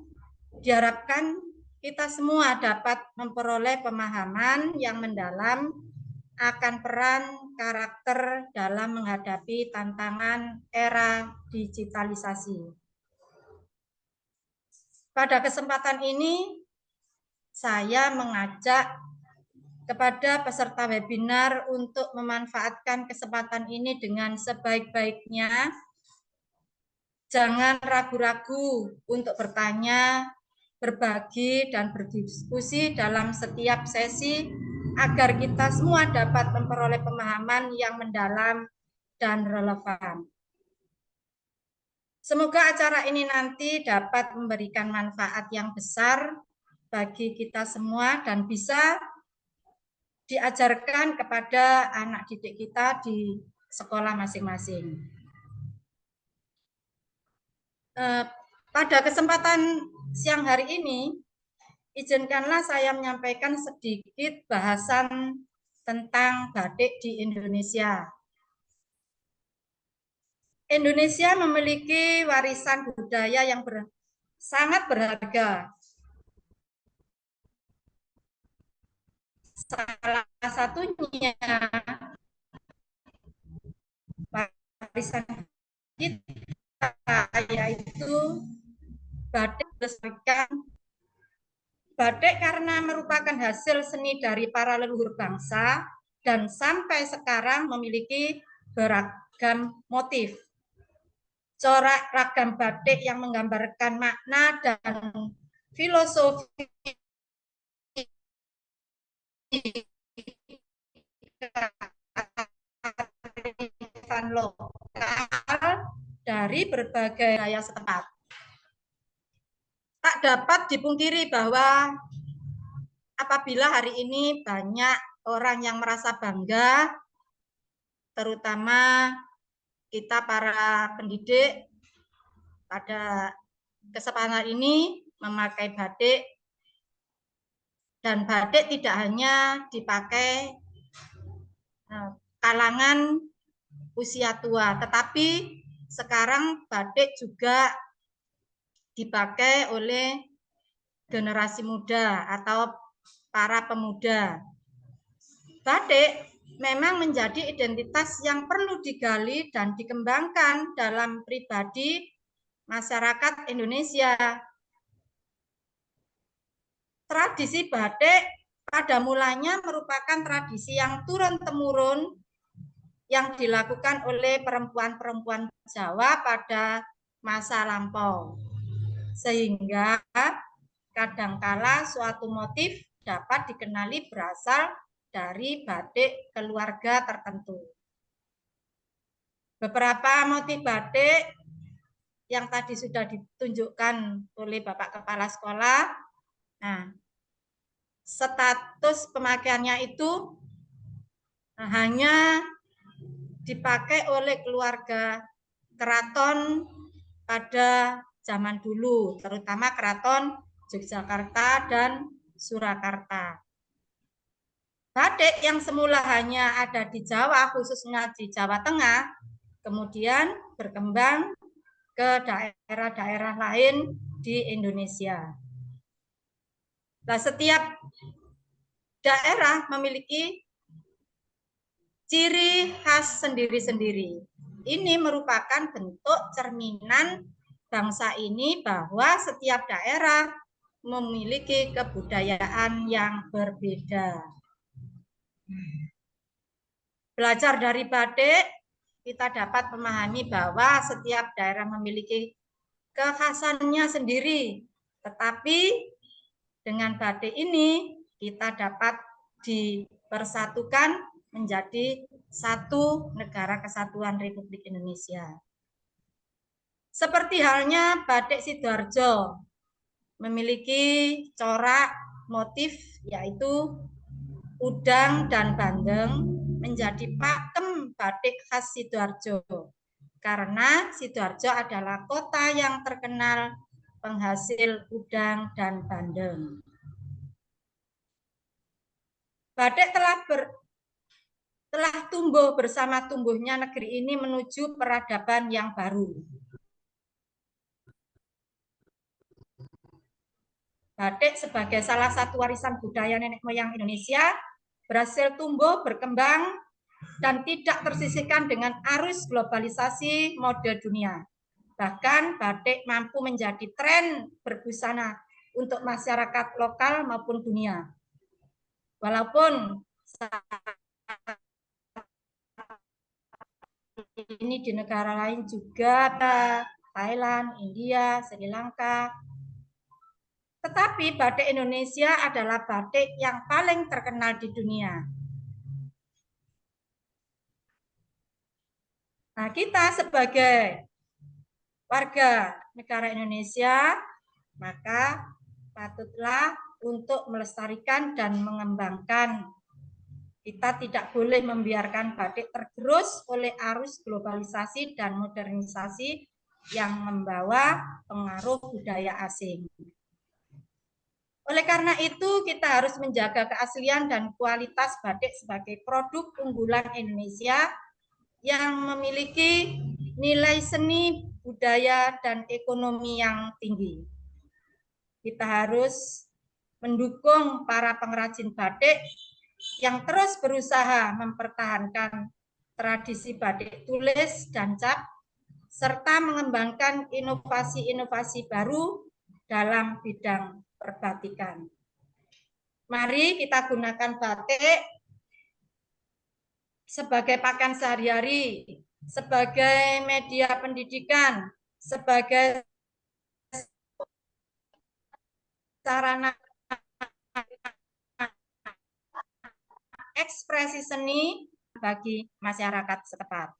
diharapkan kita semua dapat memperoleh pemahaman yang mendalam akan peran karakter dalam menghadapi tantangan era digitalisasi. Pada kesempatan ini, saya mengajak kepada peserta webinar untuk memanfaatkan kesempatan ini dengan sebaik-baiknya. Jangan ragu-ragu untuk bertanya, berbagi, dan berdiskusi dalam setiap sesi agar kita semua dapat memperoleh pemahaman yang mendalam dan relevan. Semoga acara ini nanti dapat memberikan manfaat yang besar bagi kita semua dan bisa diajarkan kepada anak didik kita di sekolah masing-masing. Pada kesempatan siang hari ini, izinkanlah saya menyampaikan sedikit bahasan tentang batik di Indonesia. Indonesia memiliki warisan budaya yang sangat berharga. Salah satunya warisan kita yaitu batik melestarikan. Batik karena merupakan hasil seni dari para leluhur bangsa dan sampai sekarang memiliki beragam motif. Corak ragam batik yang menggambarkan makna dan filosofi dari berbagai wilayah setempat. Tak dapat dipungkiri bahwa apabila hari ini banyak orang yang merasa bangga, terutama kita para pendidik pada kesempatan ini memakai batik, dan batik tidak hanya dipakai kalangan usia tua, tetapi sekarang batik juga dipakai oleh generasi muda atau para pemuda. Batik memang menjadi identitas yang perlu digali dan dikembangkan dalam pribadi masyarakat Indonesia. Tradisi batik pada mulanya merupakan tradisi yang turun-temurun yang dilakukan oleh perempuan-perempuan Jawa pada masa lampau. Sehingga kadangkala suatu motif dapat dikenali berasal dari batik keluarga tertentu. Beberapa motif batik yang tadi sudah ditunjukkan oleh Bapak Kepala Sekolah, nah, status pemakaiannya itu hanya dipakai oleh keluarga keraton pada zaman dulu, terutama keraton Yogyakarta dan Surakarta. Batik yang semula hanya ada di Jawa, khususnya di Jawa Tengah, kemudian berkembang ke daerah-daerah lain di Indonesia. Nah, setiap daerah memiliki ciri khas sendiri-sendiri. Ini merupakan bentuk cerminan bangsa ini bahwa setiap daerah memiliki kebudayaan yang berbeda. Belajar dari batik, kita dapat memahami bahwa setiap daerah memiliki kekhasannya sendiri. Tetapi dengan batik ini kita dapat dipersatukan menjadi satu negara kesatuan Republik Indonesia. Seperti halnya batik Sidoarjo memiliki corak motif yaitu udang dan bandeng, menjadi pakem batik khas Sidoarjo. Karena Sidoarjo adalah kota yang terkenal penghasil udang dan bandeng. Batik telah tumbuh bersama tumbuhnya negeri ini menuju peradaban yang baru. Batik sebagai salah satu warisan budaya nenek moyang Indonesia berhasil tumbuh, berkembang, dan tidak tersisihkan dengan arus globalisasi mode dunia. Bahkan batik mampu menjadi tren berbusana untuk masyarakat lokal maupun dunia. Walaupun saat ini di negara lain juga, Thailand, India, Sri Lanka, tetapi batik Indonesia adalah batik yang paling terkenal di dunia. Nah, kita sebagai warga negara Indonesia, maka patutlah untuk melestarikan dan mengembangkan. Kita tidak boleh membiarkan batik tergerus oleh arus globalisasi dan modernisasi yang membawa pengaruh budaya asing. Oleh karena itu, kita harus menjaga keaslian dan kualitas batik sebagai produk unggulan Indonesia yang memiliki nilai seni, budaya, dan ekonomi yang tinggi. Kita harus mendukung para pengrajin batik yang terus berusaha mempertahankan tradisi batik tulis dan cap, serta mengembangkan inovasi-inovasi baru dalam bidang perbatikan. Mari kita gunakan batik sebagai pakaian sehari-hari, sebagai media pendidikan, sebagai sarana ekspresi seni bagi masyarakat setempat.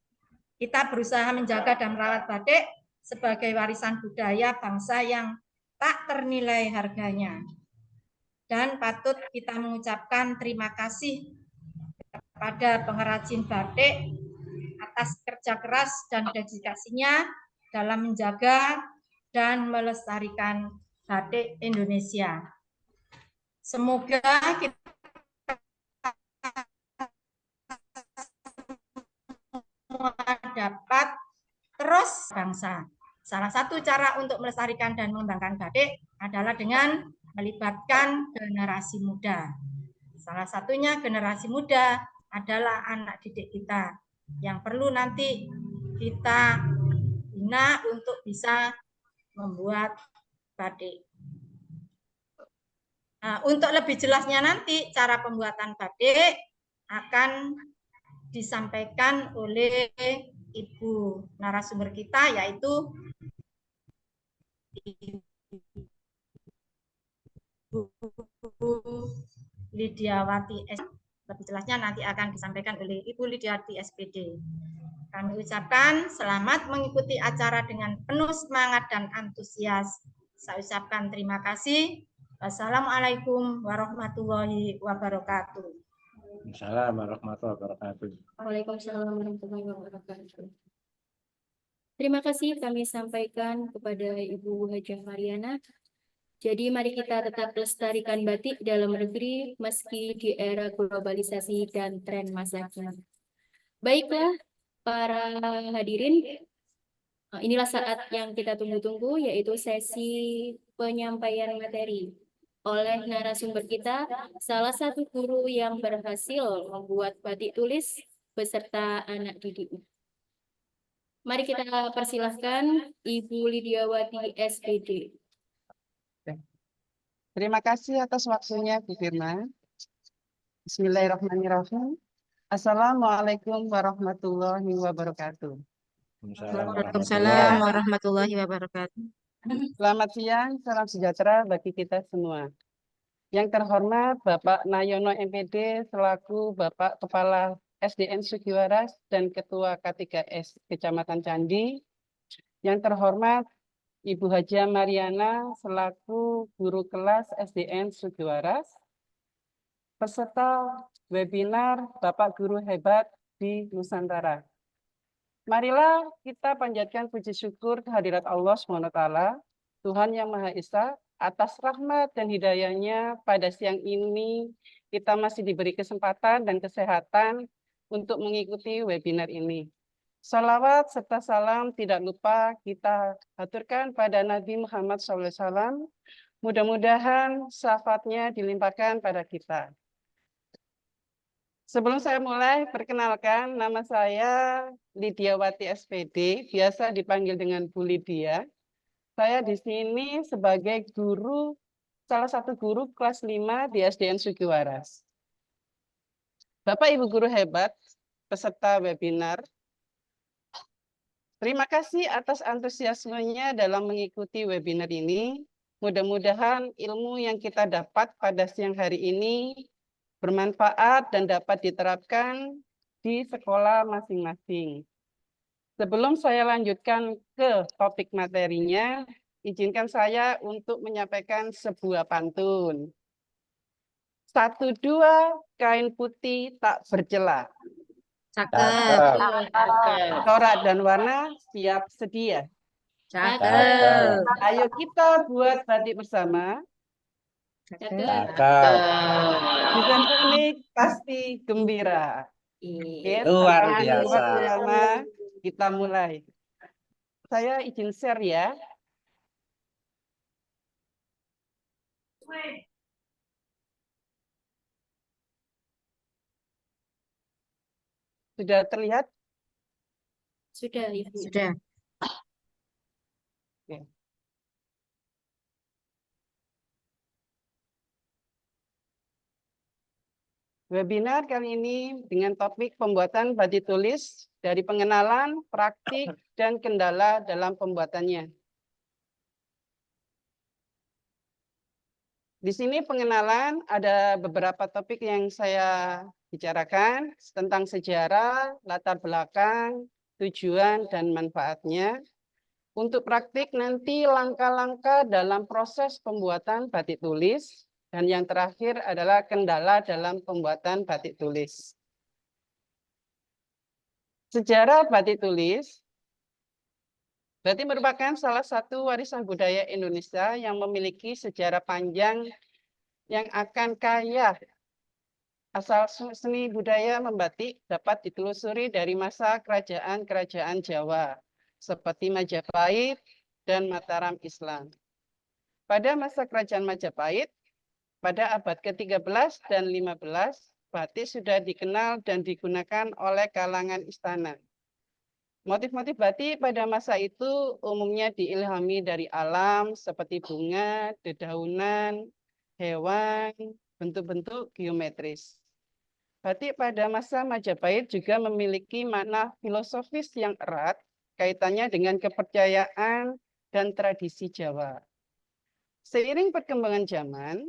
Kita berusaha menjaga dan merawat batik sebagai warisan budaya bangsa yang tak ternilai harganya. Dan patut kita mengucapkan terima kasih kepada pengrajin batik atas kerja keras dan dedikasinya dalam menjaga dan melestarikan batik Indonesia. Semoga kita dapat terus bangsa. Salah satu cara untuk melestarikan dan mengembangkan batik adalah dengan melibatkan generasi muda. Salah satunya generasi muda adalah anak didik kita yang perlu nanti kita bina untuk bisa membuat batik. Nah, untuk lebih jelasnya nanti cara pembuatan batik akan disampaikan oleh Ibu narasumber kita, yaitu Ibu Lidiawati S. Lebih jelasnya nanti akan disampaikan oleh Ibu Lidiawati SPD. Kami ucapkan selamat mengikuti acara dengan penuh semangat dan antusias. Saya ucapkan terima kasih. Wassalamualaikum warahmatullahi wabarakatuh. Assalamualaikum warahmatullahi wabarakatuh. Waalaikumsalam warahmatullahi wabarakatuh. Terima kasih kami sampaikan kepada Ibu Hajah Mariana. Jadi mari kita tetap lestarikan batik dalam negeri meski di era globalisasi dan tren masa kini. Baiklah para hadirin, inilah saat yang kita tunggu-tunggu, yaitu sesi penyampaian materi oleh narasumber kita, salah satu guru yang berhasil membuat batik tulis beserta anak didiknya. Mari kita persilahkan Ibu Lidiawati SPD. Terima kasih atas waktunya, Bu Firma. Bismillahirrahmanirrahim. Assalamualaikum warahmatullahi wabarakatuh. Waalaikumsalam warahmatullahi wabarakatuh. Selamat siang, salam sejahtera bagi kita semua. Yang terhormat Bapak Nayono MPD selaku Bapak Kepala SDN Sugiwaras dan Ketua K3S Kecamatan Candi. Yang terhormat Ibu Hajah Mariana selaku Guru Kelas SDN Sugiwaras. Peserta webinar Bapak Guru Hebat di Nusantara. Marilah kita panjatkan puji syukur kehadirat Allah SWT, Tuhan Yang Maha Esa, atas rahmat dan hidayahnya pada siang ini kita masih diberi kesempatan dan kesehatan untuk mengikuti webinar ini. Salawat serta salam tidak lupa kita aturkan pada Nabi Muhammad SAW. Mudah-mudahan syafaatnya dilimpahkan pada kita. Sebelum saya mulai, perkenalkan nama saya Lidiawati SPD, biasa dipanggil dengan Bu Lydia. Saya di sini sebagai guru, salah satu guru kelas 5 di SDN Sugiwaras. Bapak Ibu guru hebat, peserta webinar, terima kasih atas antusiasmenya dalam mengikuti webinar ini. Mudah-mudahan ilmu yang kita dapat pada siang hari ini bermanfaat dan dapat diterapkan di sekolah masing-masing. Sebelum saya lanjutkan ke topik materinya, izinkan saya untuk menyampaikan sebuah pantun. 1, 2, kain putih tak bercela. Cakep. Corak dan warna siap sedia. Cakep. Ayo kita buat batik bersama. Desain unik pasti gembira. Oke, Luar tanpa biasa. waktu lama, kita mulai. Saya izin share ya. Sudah terlihat? Sudah, Ibu. Sudah. Oke. Webinar kali ini dengan topik pembuatan batik tulis dari pengenalan, praktik, dan kendala dalam pembuatannya. Di sini pengenalan ada beberapa topik yang saya bicarakan tentang sejarah, latar belakang, tujuan, dan manfaatnya. Untuk praktik nanti langkah-langkah dalam proses pembuatan batik tulis. Dan yang terakhir adalah kendala dalam pembuatan batik tulis. Sejarah batik tulis. Batik merupakan salah satu warisan budaya Indonesia yang memiliki sejarah panjang yang akan kaya. Asal seni budaya membatik dapat ditelusuri dari masa kerajaan-kerajaan Jawa, seperti Majapahit dan Mataram Islam. Pada masa kerajaan Majapahit, pada abad ke-13 dan 15, batik sudah dikenal dan digunakan oleh kalangan istana. Motif-motif batik pada masa itu umumnya diilhami dari alam seperti bunga, dedaunan, hewan, bentuk-bentuk geometris. Batik pada masa Majapahit juga memiliki makna filosofis yang erat kaitannya dengan kepercayaan dan tradisi Jawa. Seiring perkembangan zaman,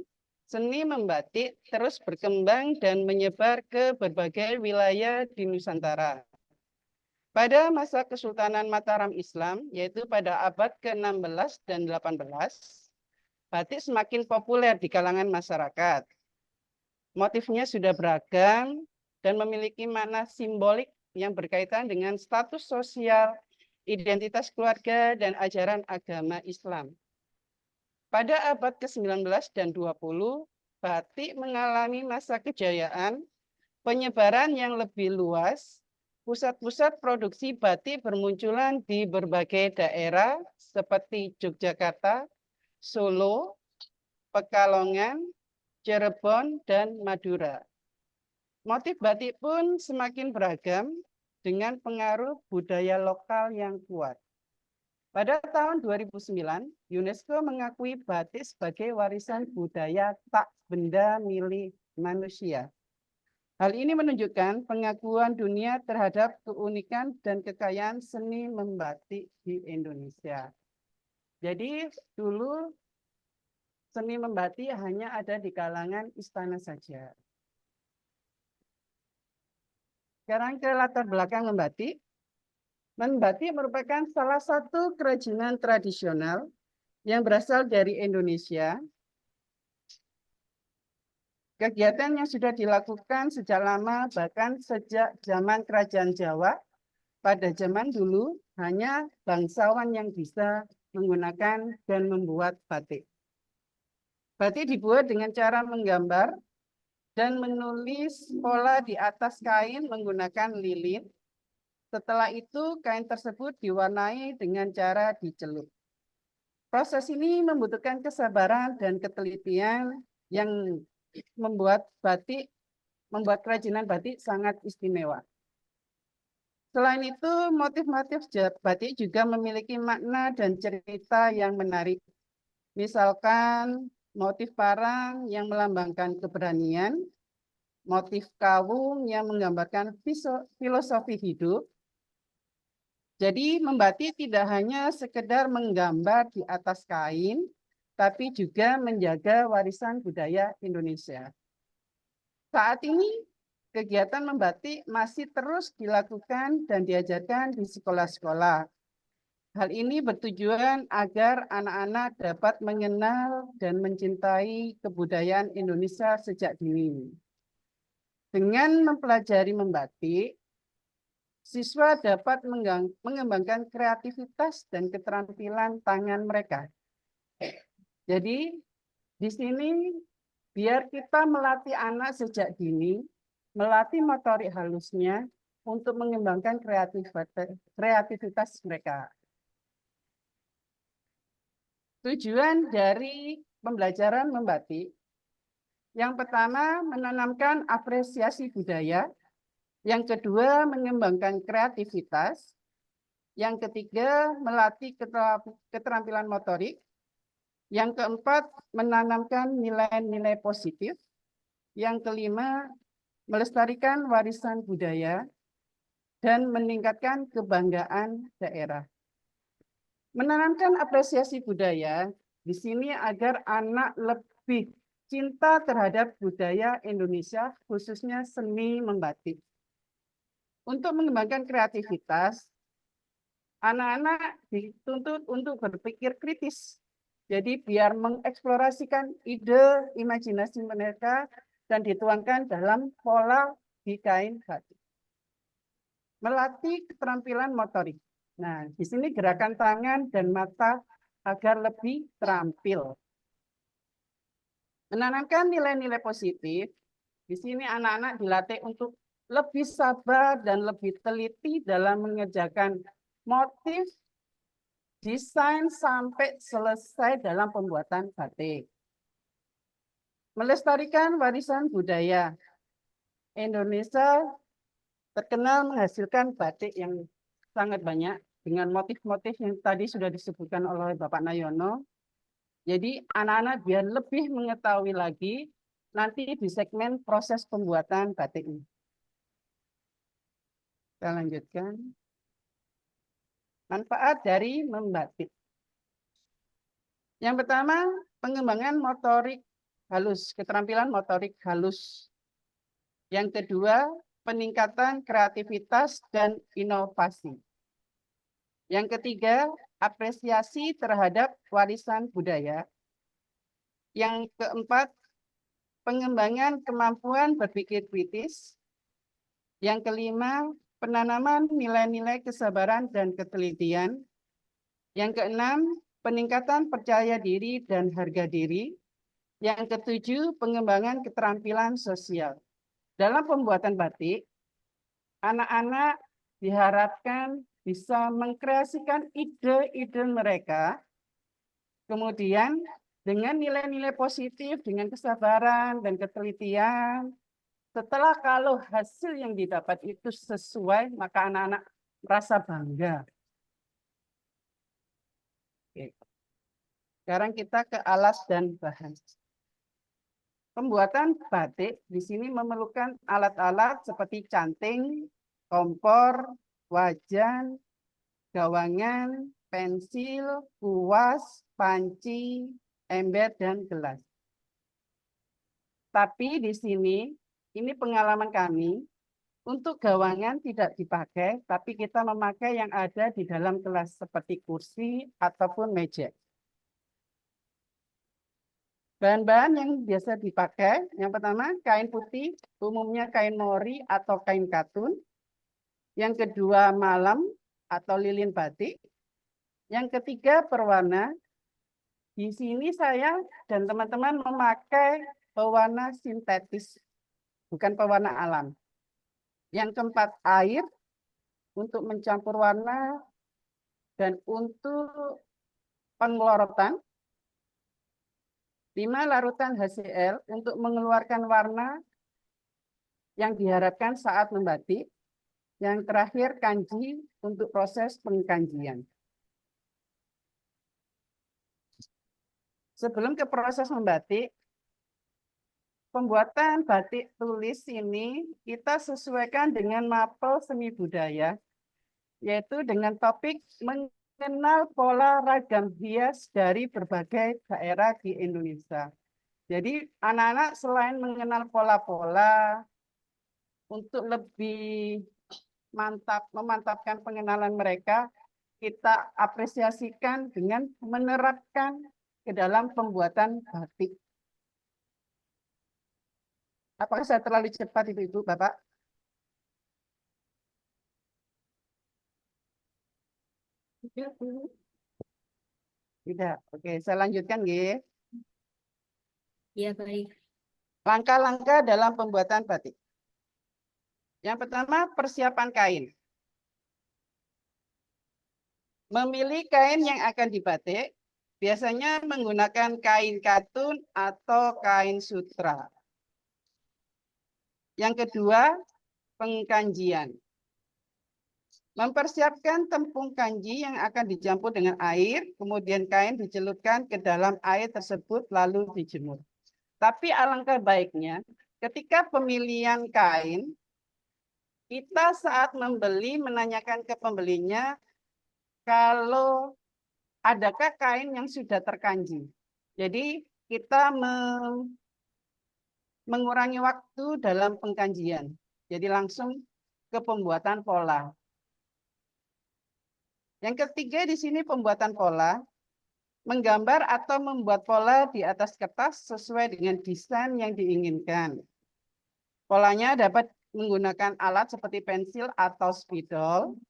seni membatik terus berkembang dan menyebar ke berbagai wilayah di Nusantara. Pada masa Kesultanan Mataram Islam, yaitu pada abad ke-16 dan 18, batik semakin populer di kalangan masyarakat. Motifnya sudah beragam dan memiliki makna simbolik yang berkaitan dengan status sosial, identitas keluarga, dan ajaran agama Islam. Pada abad ke-19 dan 20, batik mengalami masa kejayaan, penyebaran yang lebih luas, pusat-pusat produksi batik bermunculan di berbagai daerah seperti Yogyakarta, Solo, Pekalongan, Cirebon, dan Madura. Motif batik pun semakin beragam dengan pengaruh budaya lokal yang kuat. Pada tahun 2009, UNESCO mengakui batik sebagai warisan budaya tak benda milik manusia. Hal ini menunjukkan pengakuan dunia terhadap keunikan dan kekayaan seni membatik di Indonesia. Jadi dulu seni membatik hanya ada di kalangan istana saja. Sekarang ke latar belakang membatik. Membatik merupakan salah satu kerajinan tradisional yang berasal dari Indonesia. Kegiatan yang sudah dilakukan sejak lama, bahkan sejak zaman Kerajaan Jawa. Pada zaman dulu, hanya bangsawan yang bisa menggunakan dan membuat batik. Batik dibuat dengan cara menggambar dan menulis pola di atas kain menggunakan lilin. Setelah itu, kain tersebut diwarnai dengan cara dicelup. Proses ini membutuhkan kesabaran dan ketelitian yang membuat kerajinan batik sangat istimewa. Selain itu, motif-motif batik juga memiliki makna dan cerita yang menarik. Misalkan, motif parang yang melambangkan keberanian, motif kawung yang menggambarkan filosofi hidup. Jadi membatik tidak hanya sekedar menggambar di atas kain, tapi juga menjaga warisan budaya Indonesia. Saat ini kegiatan membatik masih terus dilakukan dan diajarkan di sekolah-sekolah. Hal ini bertujuan agar anak-anak dapat mengenal dan mencintai kebudayaan Indonesia sejak dini. Dengan mempelajari membatik, siswa dapat mengembangkan kreativitas dan keterampilan tangan mereka. Jadi, di sini biar kita melatih anak sejak dini, melatih motorik halusnya untuk mengembangkan kreativitas mereka. Tujuan dari pembelajaran membatik, yang pertama menanamkan apresiasi budaya, yang kedua mengembangkan kreativitas, yang ketiga melatih keterampilan motorik, yang keempat menanamkan nilai-nilai positif, yang kelima melestarikan warisan budaya, dan meningkatkan kebanggaan daerah. Menanamkan apresiasi budaya di sini agar anak lebih cinta terhadap budaya Indonesia, khususnya seni membatik. Untuk mengembangkan kreativitas, anak-anak dituntut untuk berpikir kritis. Jadi biar mengeksplorasikan ide, imajinasi mereka dan dituangkan dalam pola di kain batik. Melatih keterampilan motorik. Nah, di sini gerakan tangan dan mata agar lebih terampil. Menanamkan nilai-nilai positif, di sini anak-anak dilatih untuk lebih sabar dan lebih teliti dalam mengerjakan motif desain sampai selesai dalam pembuatan batik. Melestarikan warisan budaya. Indonesia terkenal menghasilkan batik yang sangat banyak dengan motif-motif yang tadi sudah disebutkan oleh Bapak Nayono. Jadi anak-anak biar lebih mengetahui lagi nanti di segmen proses pembuatan batik ini. Kita lanjutkan. Manfaat dari membatik. Yang pertama, pengembangan motorik halus, keterampilan motorik halus. Yang kedua, peningkatan kreativitas dan inovasi. Yang ketiga, apresiasi terhadap warisan budaya. Yang keempat, pengembangan kemampuan berpikir kritis. Yang kelima, penanaman nilai-nilai kesabaran dan ketelitian. Yang keenam, peningkatan percaya diri dan harga diri. Yang ketujuh, pengembangan keterampilan sosial. Dalam pembuatan batik, anak-anak diharapkan bisa mengkreasikan ide-ide mereka, kemudian dengan nilai-nilai positif, dengan kesabaran dan ketelitian. Setelah kalau hasil yang didapat itu sesuai, maka anak-anak merasa bangga. Oke. Sekarang kita ke alat dan bahan. Pembuatan batik di sini memerlukan alat-alat seperti canting, kompor, wajan, gawangan, pensil, kuas, panci, ember, dan gelas. Tapi di sini, ini pengalaman kami, untuk gawangan tidak dipakai, tapi kita memakai yang ada di dalam kelas seperti kursi ataupun meja. Bahan-bahan yang biasa dipakai, yang pertama kain putih, umumnya kain mori atau kain katun. Yang kedua malam atau lilin batik. Yang ketiga perwarna. Di sini saya dan teman-teman memakai pewarna sintetis, bukan pewarna alam. Yang keempat air untuk mencampur warna dan untuk pengelorotan. 5 larutan HCl untuk mengeluarkan warna yang diharapkan saat membatik. Yang terakhir kanji untuk proses pengkanjian. Sebelum ke proses membatik, pembuatan batik tulis ini kita sesuaikan dengan mapel seni budaya, yaitu dengan topik mengenal pola ragam hias dari berbagai daerah di Indonesia. Jadi anak-anak selain mengenal pola-pola, untuk lebih memantapkan pengenalan mereka, kita apresiasikan dengan menerapkan ke dalam pembuatan batik. Apakah saya terlalu cepat Ibu, Bapak? Tidak. Oke, saya lanjutkan, G. Ya, baik. Langkah-langkah dalam pembuatan batik. Yang pertama, persiapan kain. Memilih kain yang akan dibatik, biasanya menggunakan kain katun atau kain sutra. Yang kedua, pengkanjian. Mempersiapkan tepung kanji yang akan dicampur dengan air, kemudian kain dicelupkan ke dalam air tersebut lalu dijemur. Tapi alangkah baiknya, ketika pemilihan kain, kita saat membeli menanyakan ke pembelinya kalau adakah kain yang sudah terkanji. Jadi kita mengurangi waktu dalam pengkanjian. Jadi langsung ke pembuatan pola. Yang ketiga di sini pembuatan pola. Menggambar atau membuat pola di atas kertas sesuai dengan desain yang diinginkan. Polanya dapat menggunakan alat seperti pensil atau spidol.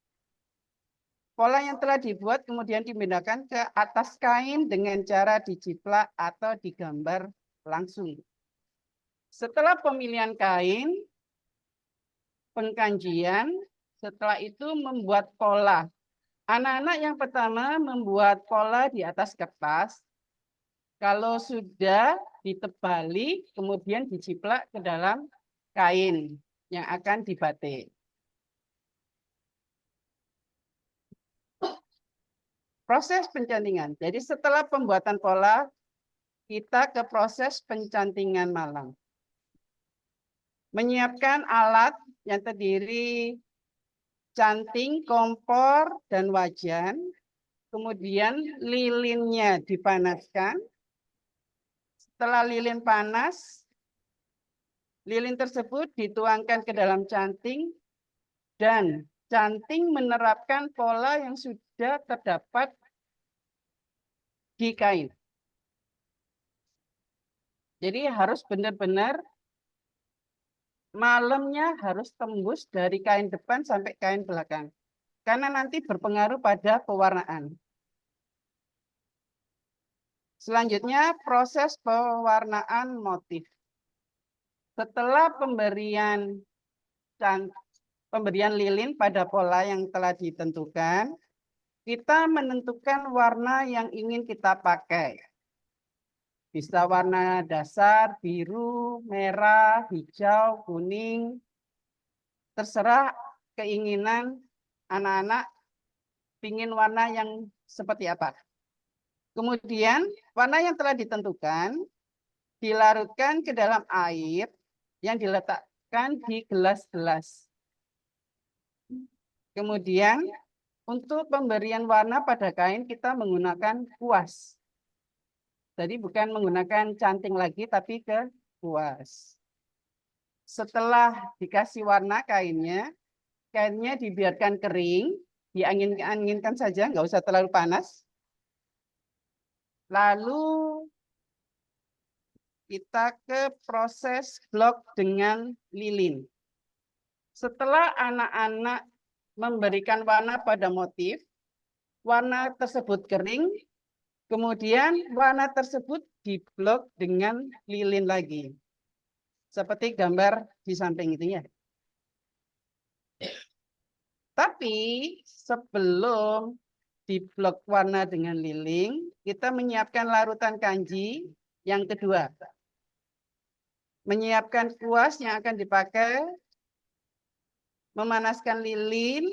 Pola yang telah dibuat kemudian dipindahkan ke atas kain dengan cara diciplak atau digambar langsung. Setelah pemilihan kain, pengkajian, setelah itu membuat pola. Anak-anak yang pertama membuat pola di atas kertas. Kalau sudah ditebali, kemudian diciplak ke dalam kain yang akan dibatik. Proses pencantingan. Jadi setelah pembuatan pola, kita ke proses pencantingan malam. Menyiapkan alat yang terdiri canting, kompor, dan wajan. Kemudian lilinnya dipanaskan. Setelah lilin panas, lilin tersebut dituangkan ke dalam canting dan canting menerapkan pola yang sudah terdapat di kain. Jadi harus benar-benar malamnya harus tembus dari kain depan sampai kain belakang. Karena nanti berpengaruh pada pewarnaan. Selanjutnya proses pewarnaan motif. Setelah pemberian lilin pada pola yang telah ditentukan, kita menentukan warna yang ingin kita pakai. Bisa warna dasar, biru, merah, hijau, kuning. Terserah keinginan anak-anak ingin warna yang seperti apa. Kemudian warna yang telah ditentukan dilarutkan ke dalam air yang diletakkan di gelas-gelas. Kemudian untuk pemberian warna pada kain kita menggunakan kuas. Jadi bukan menggunakan canting lagi, tapi ke kuas. Setelah dikasih warna kainnya dibiarkan kering, diangin-anginkan saja, nggak usah terlalu panas. Lalu kita ke proses blok dengan lilin. Setelah anak-anak memberikan warna pada motif, warna tersebut kering, kemudian warna tersebut diblok dengan lilin lagi. Seperti gambar di samping itu ya. Tapi sebelum diblok warna dengan lilin, kita menyiapkan larutan kanji yang kedua. Menyiapkan kuas yang akan dipakai, memanaskan lilin,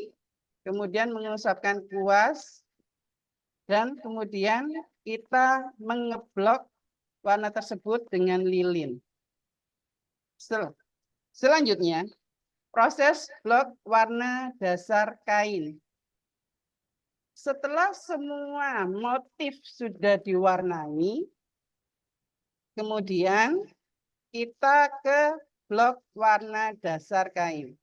kemudian mengusapkan kuas, dan kemudian kita mengeblok warna tersebut dengan lilin. Selanjutnya, proses blok warna dasar kain. Setelah semua motif sudah diwarnai, kemudian kita ke blok warna dasar kain.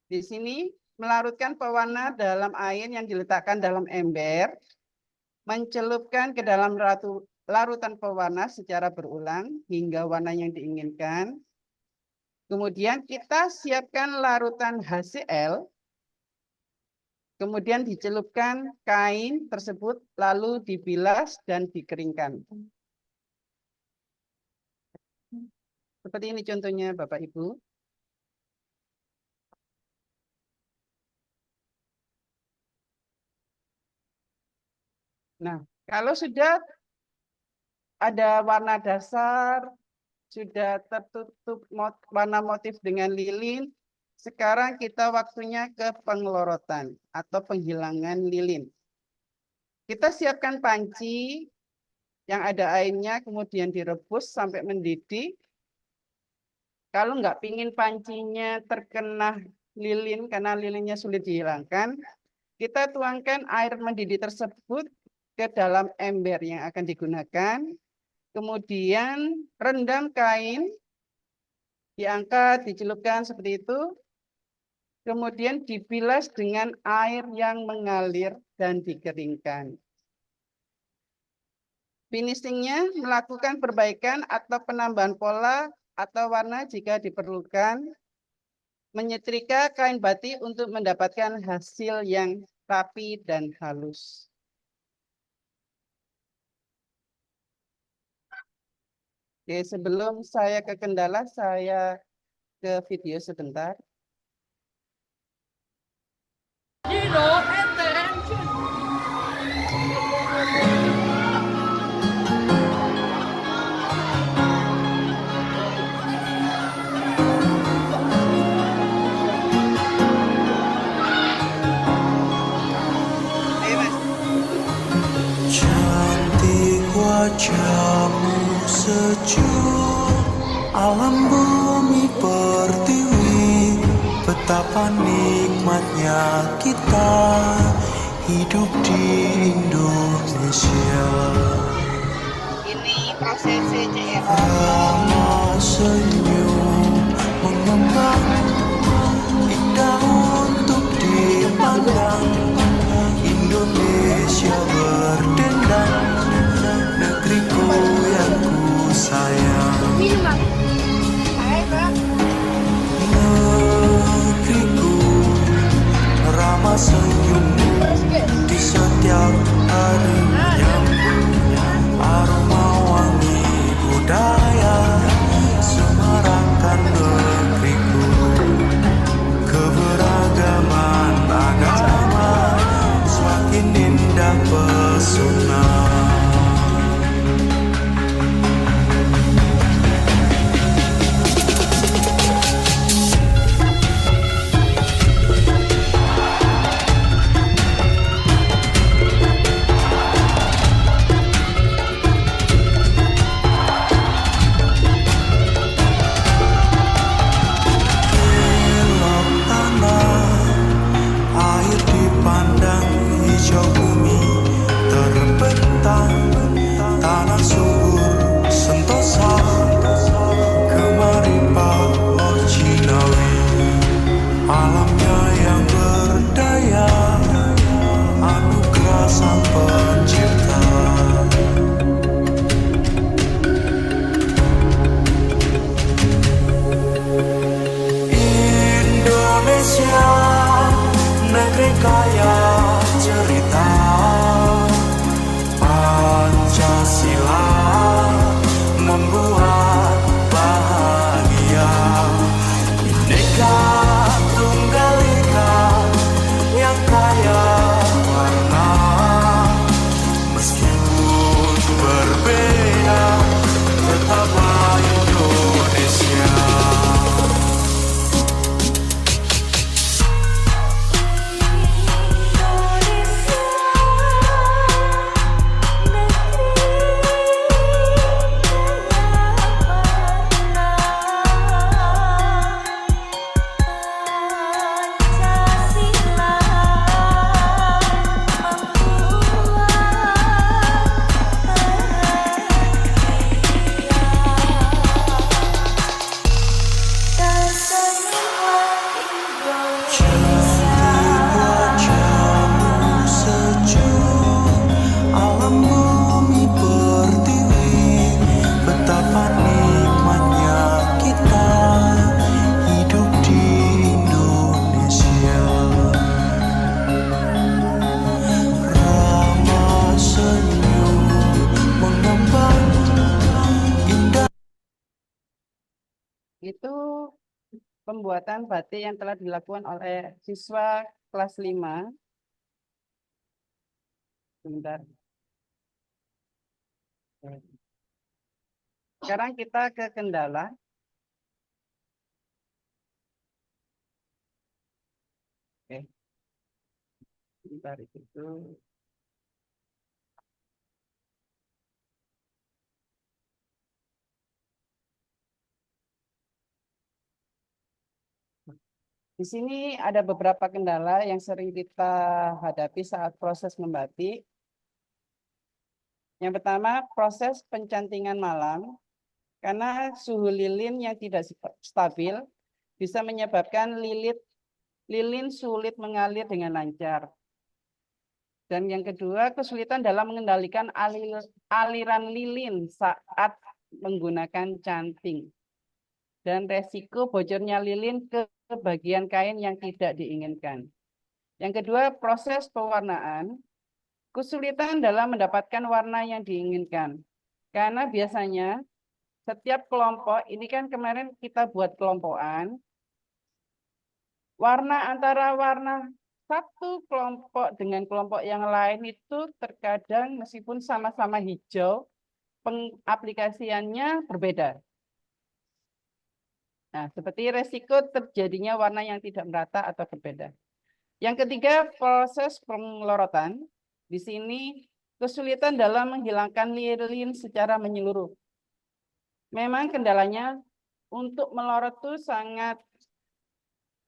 Di sini melarutkan pewarna dalam air yang diletakkan dalam ember, mencelupkan ke dalam larutan pewarna secara berulang hingga warna yang diinginkan. Kemudian kita siapkan larutan HCl, kemudian dicelupkan kain tersebut, lalu dibilas dan dikeringkan. Seperti ini contohnya Bapak Ibu. Nah, kalau sudah ada warna dasar, sudah tertutup warna motif dengan lilin, sekarang kita waktunya ke pengelorotan atau penghilangan lilin. Kita siapkan panci yang ada airnya, kemudian direbus sampai mendidih. Kalau nggak pingin pancinya terkena lilin karena lilinnya sulit dihilangkan, kita tuangkan air mendidih tersebut ke dalam ember yang akan digunakan. Kemudian rendam kain, diangkat, dicelupkan seperti itu. kemudian dibilas dengan air yang mengalir dan dikeringkan. Finishingnya melakukan perbaikan atau penambahan pola atau warna jika diperlukan, menyetrika kain batik untuk mendapatkan hasil yang rapi dan halus. Oke, sebelum saya ke kendala, saya ke video sebentar. Ayo, Mas. Cantik wajahmu sejuk, alam bumi pertiwi, betapa nikmatnya kita hidup di Indonesia. Ini proses CCR. Ramah senyum mengembang, indah untuk dipandang. Indonesia berdendang, negeriku yang ku sayang. Negeriku, ramah senyummu di setiap hari menyambut aroma wangi budaya, semarakkan negeriku, keberagaman agama semakin indah pesona. Elok tanah, air dipandang, hijau bumi terbentang, tanah subur sentosa, kemari Pak Cinawi, alamnya yang berdaya, anugerah sang pencipta. Indonesia, negeri kaya cerita, Pancasila membuat bahagia, Bhinneka Tunggal Ika yang kaya warna, meskipun berbeda tetaplah Indonesia. Wajahmu sejuk, alam bumi pertiwi, betapa nikmatnya kita hidup di Indonesia. Ramah senyum mengembang, indah. Itu pembuatan batik yang telah dilakukan oleh siswa kelas 5. Sebentar. Sekarang kita ke kendala. Oke. Sebentar itu. Di sini ada beberapa kendala yang sering kita hadapi saat proses membatik. Yang pertama, proses pencantingan malam. Karena suhu lilin yang tidak stabil bisa menyebabkan lilit lilin sulit mengalir dengan lancar. Dan yang kedua, kesulitan dalam mengendalikan aliran lilin saat menggunakan canting. Dan resiko bocornya lilin ke bagian kain yang tidak diinginkan. Yang kedua, proses pewarnaan. Kesulitan dalam mendapatkan warna yang diinginkan. Karena biasanya setiap kelompok, ini kan kemarin kita buat kelompokan, warna antara warna satu kelompok dengan kelompok yang lain itu terkadang meskipun sama-sama hijau, pengaplikasiannya berbeda. Nah, seperti resiko terjadinya warna yang tidak merata atau berbeda. Yang ketiga, proses pengelorotan. Di sini kesulitan dalam menghilangkan lilin secara menyeluruh. Memang kendalanya untuk melorot itu sangat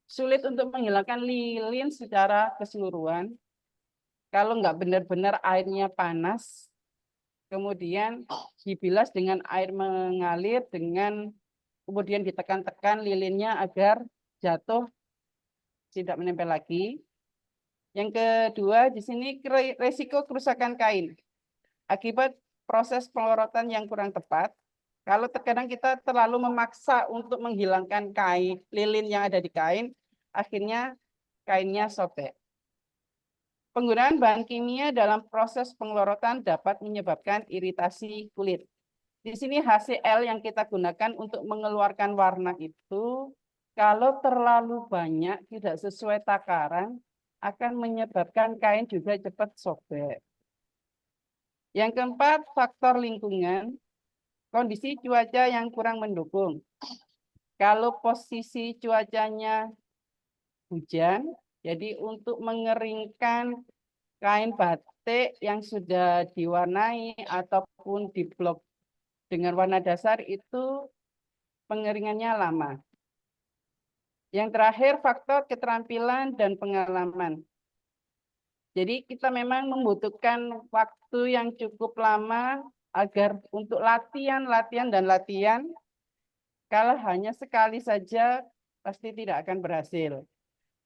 sulit untuk menghilangkan lilin secara keseluruhan. Kalau nggak benar-benar airnya panas, kemudian dibilas dengan air mengalir, dengan kemudian ditekan-tekan lilinnya agar jatuh, tidak menempel lagi. Yang kedua, di sini resiko kerusakan kain akibat proses pelorotan yang kurang tepat. Kalau terkadang kita terlalu memaksa untuk menghilangkan kain, lilin yang ada di kain, akhirnya kainnya sobek. Penggunaan bahan kimia dalam proses pengelorotan dapat menyebabkan iritasi kulit. Di sini HCl yang kita gunakan untuk mengeluarkan warna itu, kalau terlalu banyak tidak sesuai takaran, akan menyebabkan kain juga cepat sobek. Yang keempat, faktor lingkungan, kondisi cuaca yang kurang mendukung. Kalau posisi cuacanya hujan, jadi untuk mengeringkan kain batik yang sudah diwarnai ataupun diblok dengan warna dasar itu pengeringannya lama. Yang terakhir, faktor keterampilan dan pengalaman. Jadi kita memang membutuhkan waktu yang cukup lama agar untuk latihan. Kalau hanya sekali saja pasti tidak akan berhasil.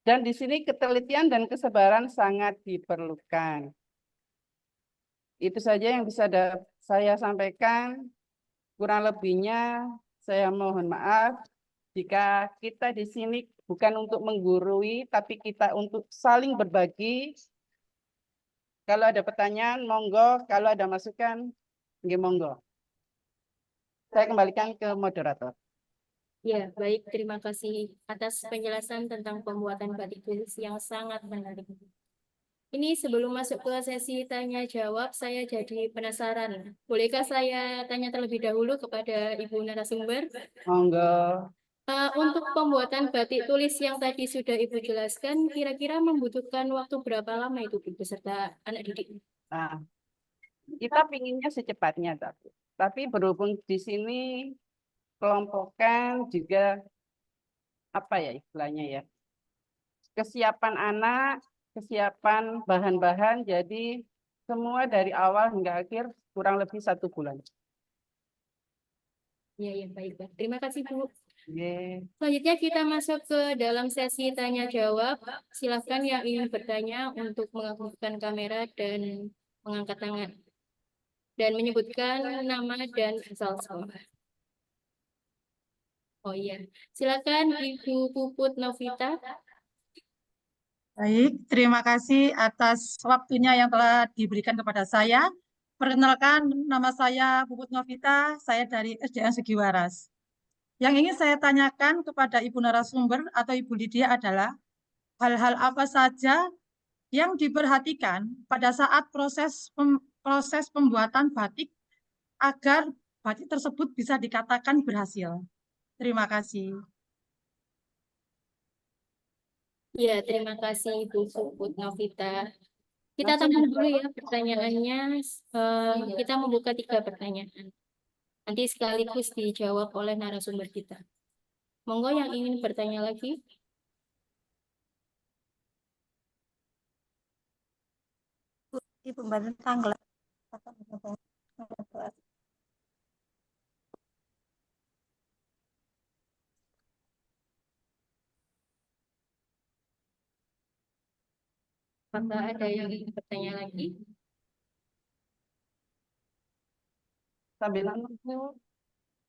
Dan di sini ketelitian dan kesabaran sangat diperlukan. Itu saja yang bisa saya sampaikan. Kurang lebihnya saya mohon maaf. Jika kita di sini bukan untuk menggurui, tapi kita untuk saling berbagi. Kalau ada pertanyaan, monggo. Kalau ada masukan, monggo. Saya kembalikan ke moderator. Ya, baik. Terima kasih atas penjelasan tentang pembuatan batik tulis yang sangat menarik. Ini sebelum masuk ke sesi tanya jawab, saya jadi penasaran. Bolehkah saya tanya terlebih dahulu kepada Ibu narasumber? Monggo. Untuk pembuatan batik tulis yang tadi sudah Ibu jelaskan, kira-kira membutuhkan waktu berapa lama itu Bu, beserta anak didik? Nah, kita pinginnya secepatnya, tapi berhubung di sini kelompokan juga apa ya istilahnya ya, kesiapan anak, kesiapan bahan-bahan, jadi semua dari awal hingga akhir kurang lebih 1 bulan. Ya, baik. Terima kasih Bu. Yeah. Selanjutnya kita masuk ke dalam sesi tanya jawab. Silakan yang ingin bertanya untuk mengaktifkan kamera dan mengangkat tangan dan menyebutkan nama dan asal sekolah. Oh iya, silakan Ibu Puput Novita. Baik, terima kasih atas waktunya yang telah diberikan kepada saya. Perkenalkan, nama saya Puput Novita, saya dari SDN Sugiwaras. Yang ingin saya tanyakan kepada Ibu narasumber atau Ibu Lydia adalah hal-hal apa saja yang diperhatikan pada saat proses pembuatan batik agar batik tersebut bisa dikatakan berhasil. Terima kasih. Ya, terima kasih Ibu Puput Novita. Kita tampung dulu ya pertanyaannya. Kita membuka 3 pertanyaan. Nanti sekaligus dijawab oleh narasumber kita. Monggo yang ingin bertanya lagi. Ibu Mbak tanggal. Apakah ada yang ingin bertanya lagi? Sambil nunggu,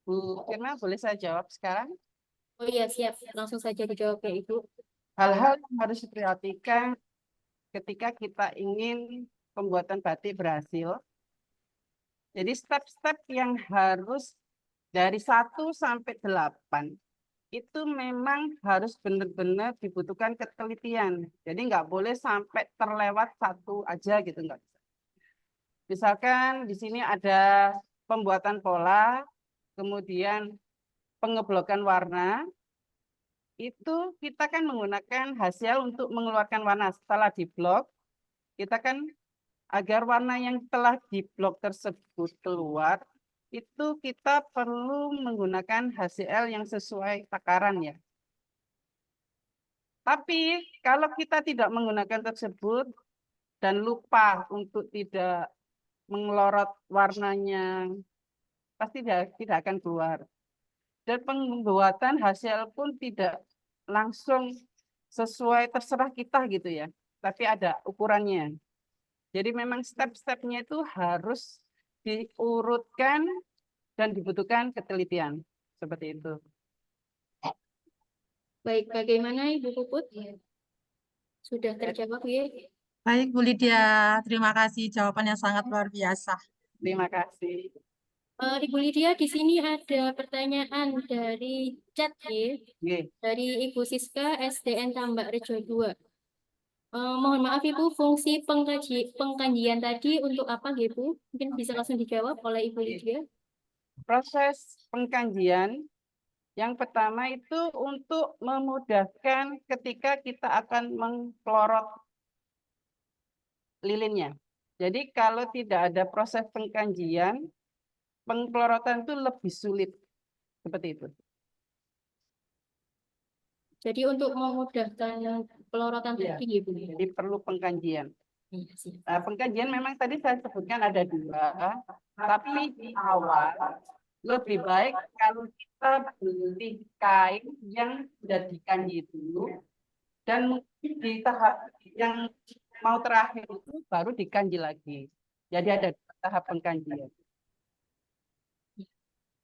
Bu Firma, boleh saya jawab sekarang? Oh iya, siap. Langsung saja dijawab ya, Ibu. Hal-hal yang harus diperhatikan ketika kita ingin pembuatan batik berhasil. Jadi step-step yang harus dari 1 sampai 8 itu memang harus benar-benar dibutuhkan ketelitian. Jadi nggak boleh sampai terlewat 1 aja gitu, nggak bisa. Misalkan di sini ada pembuatan pola, kemudian pengeblokan warna, itu kita kan menggunakan hasil untuk mengeluarkan warna. Setelah diblok, kita kan agar warna yang telah diblok tersebut keluar, itu kita perlu menggunakan HCl yang sesuai takaran ya. Tapi kalau kita tidak menggunakan tersebut dan lupa untuk tidak mengelorot warnanya, pasti tidak akan keluar. Dan pembuatan HCl pun tidak langsung sesuai terserah kita gitu ya, tapi ada ukurannya. Jadi memang step-stepnya itu harus diurutkan dan dibutuhkan ketelitian. Seperti itu. Baik, bagaimana Ibu Puput? Sudah terjawab ya? Baik, Bu Lydia, terima kasih jawabannya sangat luar biasa. Terima kasih. Ibu Lydia, di sini ada pertanyaan dari chat ya, Oke. dari Ibu Siska SDN Tambak Rejo 2. Mohon maaf Ibu, fungsi pengkajian tadi untuk apa Ibu? Mungkin bisa langsung dijawab oleh Ibu Lydia. Proses pengkajian yang pertama itu untuk memudahkan ketika kita akan mengklorot lilinnya. Jadi kalau tidak ada proses pengkajian, pengklorotan itu lebih sulit. Seperti itu. Jadi untuk memudahkan pelorotan Iya. tadi Ibu. Jadi perlu pengkajian. Iya, sih. Nah, pengkajian memang tadi saya sebutkan ada 2, tapi di awal lebih baik kalau kita beli kain yang sudah dikanji dulu, dan mungkin di tahap yang mau terakhir itu baru dikanji lagi. Jadi ada 2 tahap pengkanjian.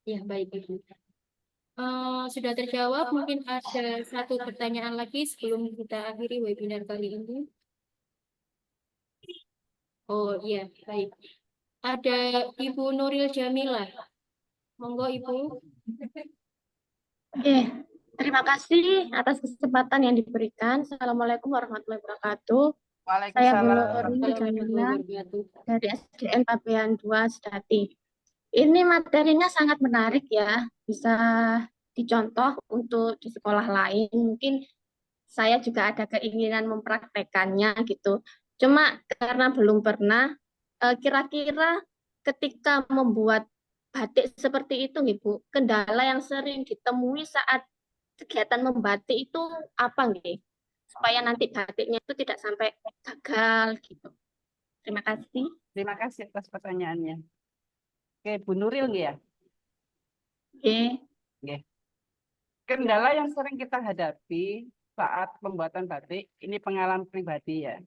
Ya, baik Ibu. Sudah terjawab, mungkin ada satu pertanyaan lagi sebelum kita akhiri webinar kali ini. Oh iya, baik. Ada Ibu Nuril Jamila. Monggo Ibu. Oke, terima kasih atas kesempatan yang diberikan. Assalamualaikum warahmatullahi wabarakatuh. Saya Bu Nuril Jamila dari SDN Pabean 2 Sedati. Ini materinya sangat menarik ya, bisa dicontoh untuk di sekolah lain. Mungkin saya juga ada keinginan mempraktekannya gitu. Cuma karena belum pernah, kira-kira ketika membuat batik seperti itu, Ibu, kendala yang sering ditemui saat kegiatan membatik itu apa nih? Supaya nanti batiknya itu tidak sampai gagal gitu. Terima kasih. Terima kasih atas pertanyaannya. Oke, Bu Nuril ya. Oke. Oke. Kendala yang sering kita hadapi saat pembuatan batik, ini pengalaman pribadi ya.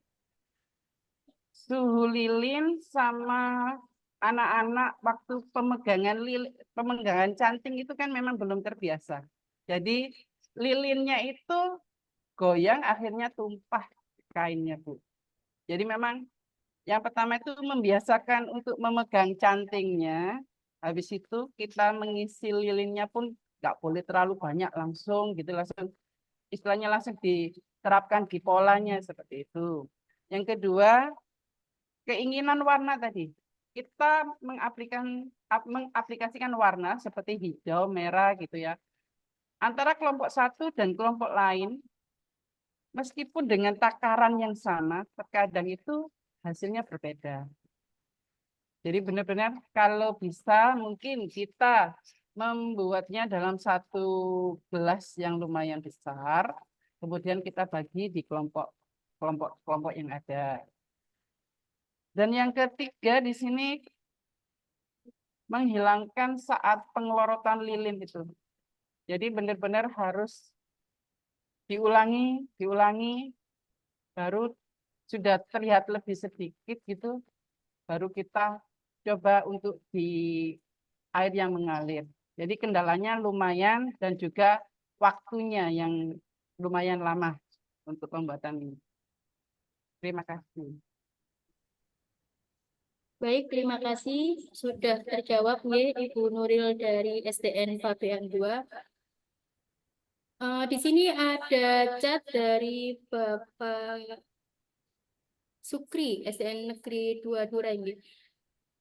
Suhu lilin sama anak-anak waktu pemegangan canting itu kan memang belum terbiasa. Jadi lilinnya itu goyang akhirnya tumpah kainnya, Bu. Jadi memang yang pertama itu membiasakan untuk memegang cantingnya. Habis itu kita mengisi lilinnya pun nggak boleh terlalu banyak langsung gitu, langsung istilahnya langsung diterapkan di polanya seperti itu. Yang kedua, keinginan warna tadi. Kita mengaplikasikan warna seperti hijau, merah gitu ya. Antara kelompok satu dan kelompok lain, meskipun dengan takaran yang sama, terkadang itu hasilnya berbeda. Jadi benar-benar kalau bisa mungkin kita membuatnya dalam satu gelas yang lumayan besar, kemudian kita bagi di kelompok yang ada. Dan yang ketiga di sini menghilangkan saat pengelorotan lilin itu. Jadi benar-benar harus diulangi, baru sudah terlihat lebih sedikit gitu, baru kita coba untuk di air yang mengalir. Jadi kendalanya lumayan dan juga waktunya yang lumayan lama untuk pembuatan ini. Terima kasih. Baik, terima kasih. Sudah terjawab ya Ibu Nuril dari SDN Fabian 2. Di sini ada chat dari Bapak Sukri, SDN Negeri 2 Durengi.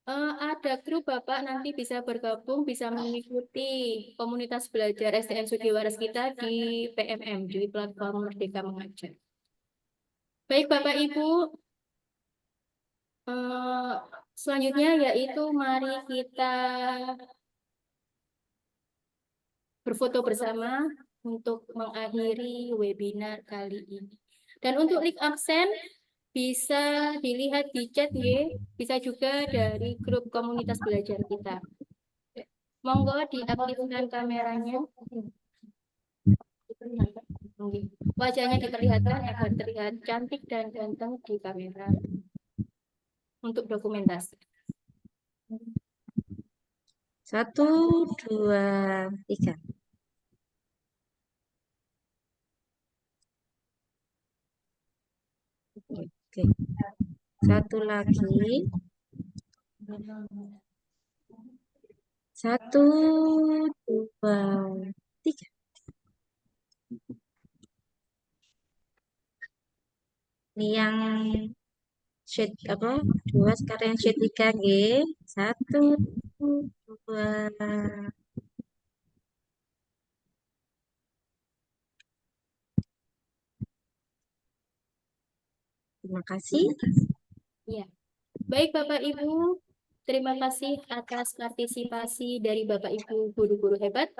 Ada grup Bapak nanti bisa bergabung, bisa mengikuti komunitas belajar SDN Sugiwaras kita di PMM, di platform Merdeka Mengajar. Baik Bapak Ibu, selanjutnya yaitu mari kita berfoto bersama untuk mengakhiri webinar kali ini. Dan untuk link absen bisa dilihat di chat ya, bisa juga dari grup komunitas belajar kita. Monggo diaktifkan kameranya. Wajahnya diperlihatkan agar terlihat cantik dan ganteng di kamera untuk dokumentasi. 1, 2, 3. Oke. Satu lagi. 1, 2, 3. Ini yang sheet apa? 2, sekarang yang sheet 3G. 1, 2. Terima kasih. Ya. Baik Bapak Ibu, terima kasih atas partisipasi dari Bapak Ibu guru-guru hebat.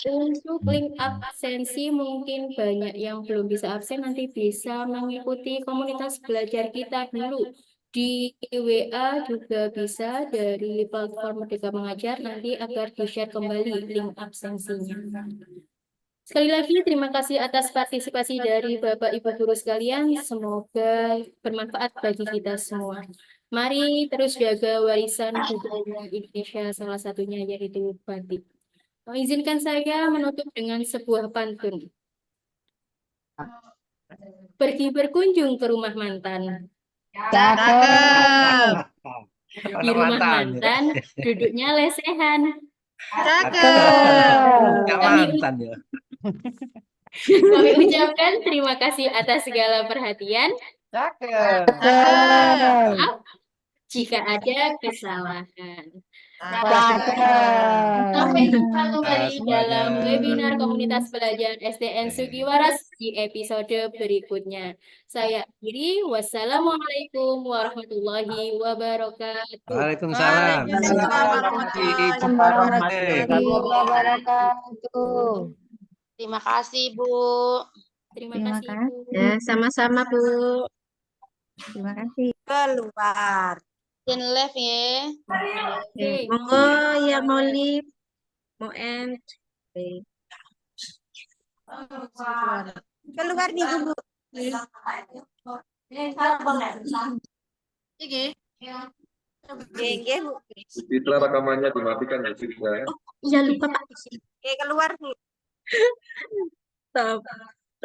Untuk link absensi mungkin banyak yang belum bisa absen, nanti bisa mengikuti komunitas belajar kita dulu. Di WA juga bisa dari platform Merdeka Mengajar, nanti agar di-share kembali link absensinya. Sekali lagi terima kasih atas partisipasi dari Bapak Ibu guru sekalian. Semoga bermanfaat bagi kita semua. Mari terus jaga warisan budaya Indonesia, salah satunya yaitu batik. Izinkan saya menutup dengan sebuah pantun. Pergi berkunjung ke rumah mantan. Cakep. Di rumah mantan duduknya lesehan. Cakep. Mantan ya. Kami ucapkan terima kasih atas segala perhatian. Cakep. Maaf jika ada kesalahan. Sampai jumpa kembali dalam webinar komunitas belajar SDN Sugiwaras di episode berikutnya. Saya akhiri. Wassalamualaikum warahmatullahi wabarakatuh. Waalaikumsalam. Warahmatullahi wabarakatuh. Terima kasih, Bu. Terima Terima kasih. kasih. Bu. Ya, sama-sama, Bu. Terima kasih. Keluar. In live ya. Oke. Monggo yang mau live, mau end. Oke. Keluar nih, Bu. Gege, Bu. Citra rekamannya dimatikan ya, Citra. Iya lupa Pak. Keluar, Bu. Stop.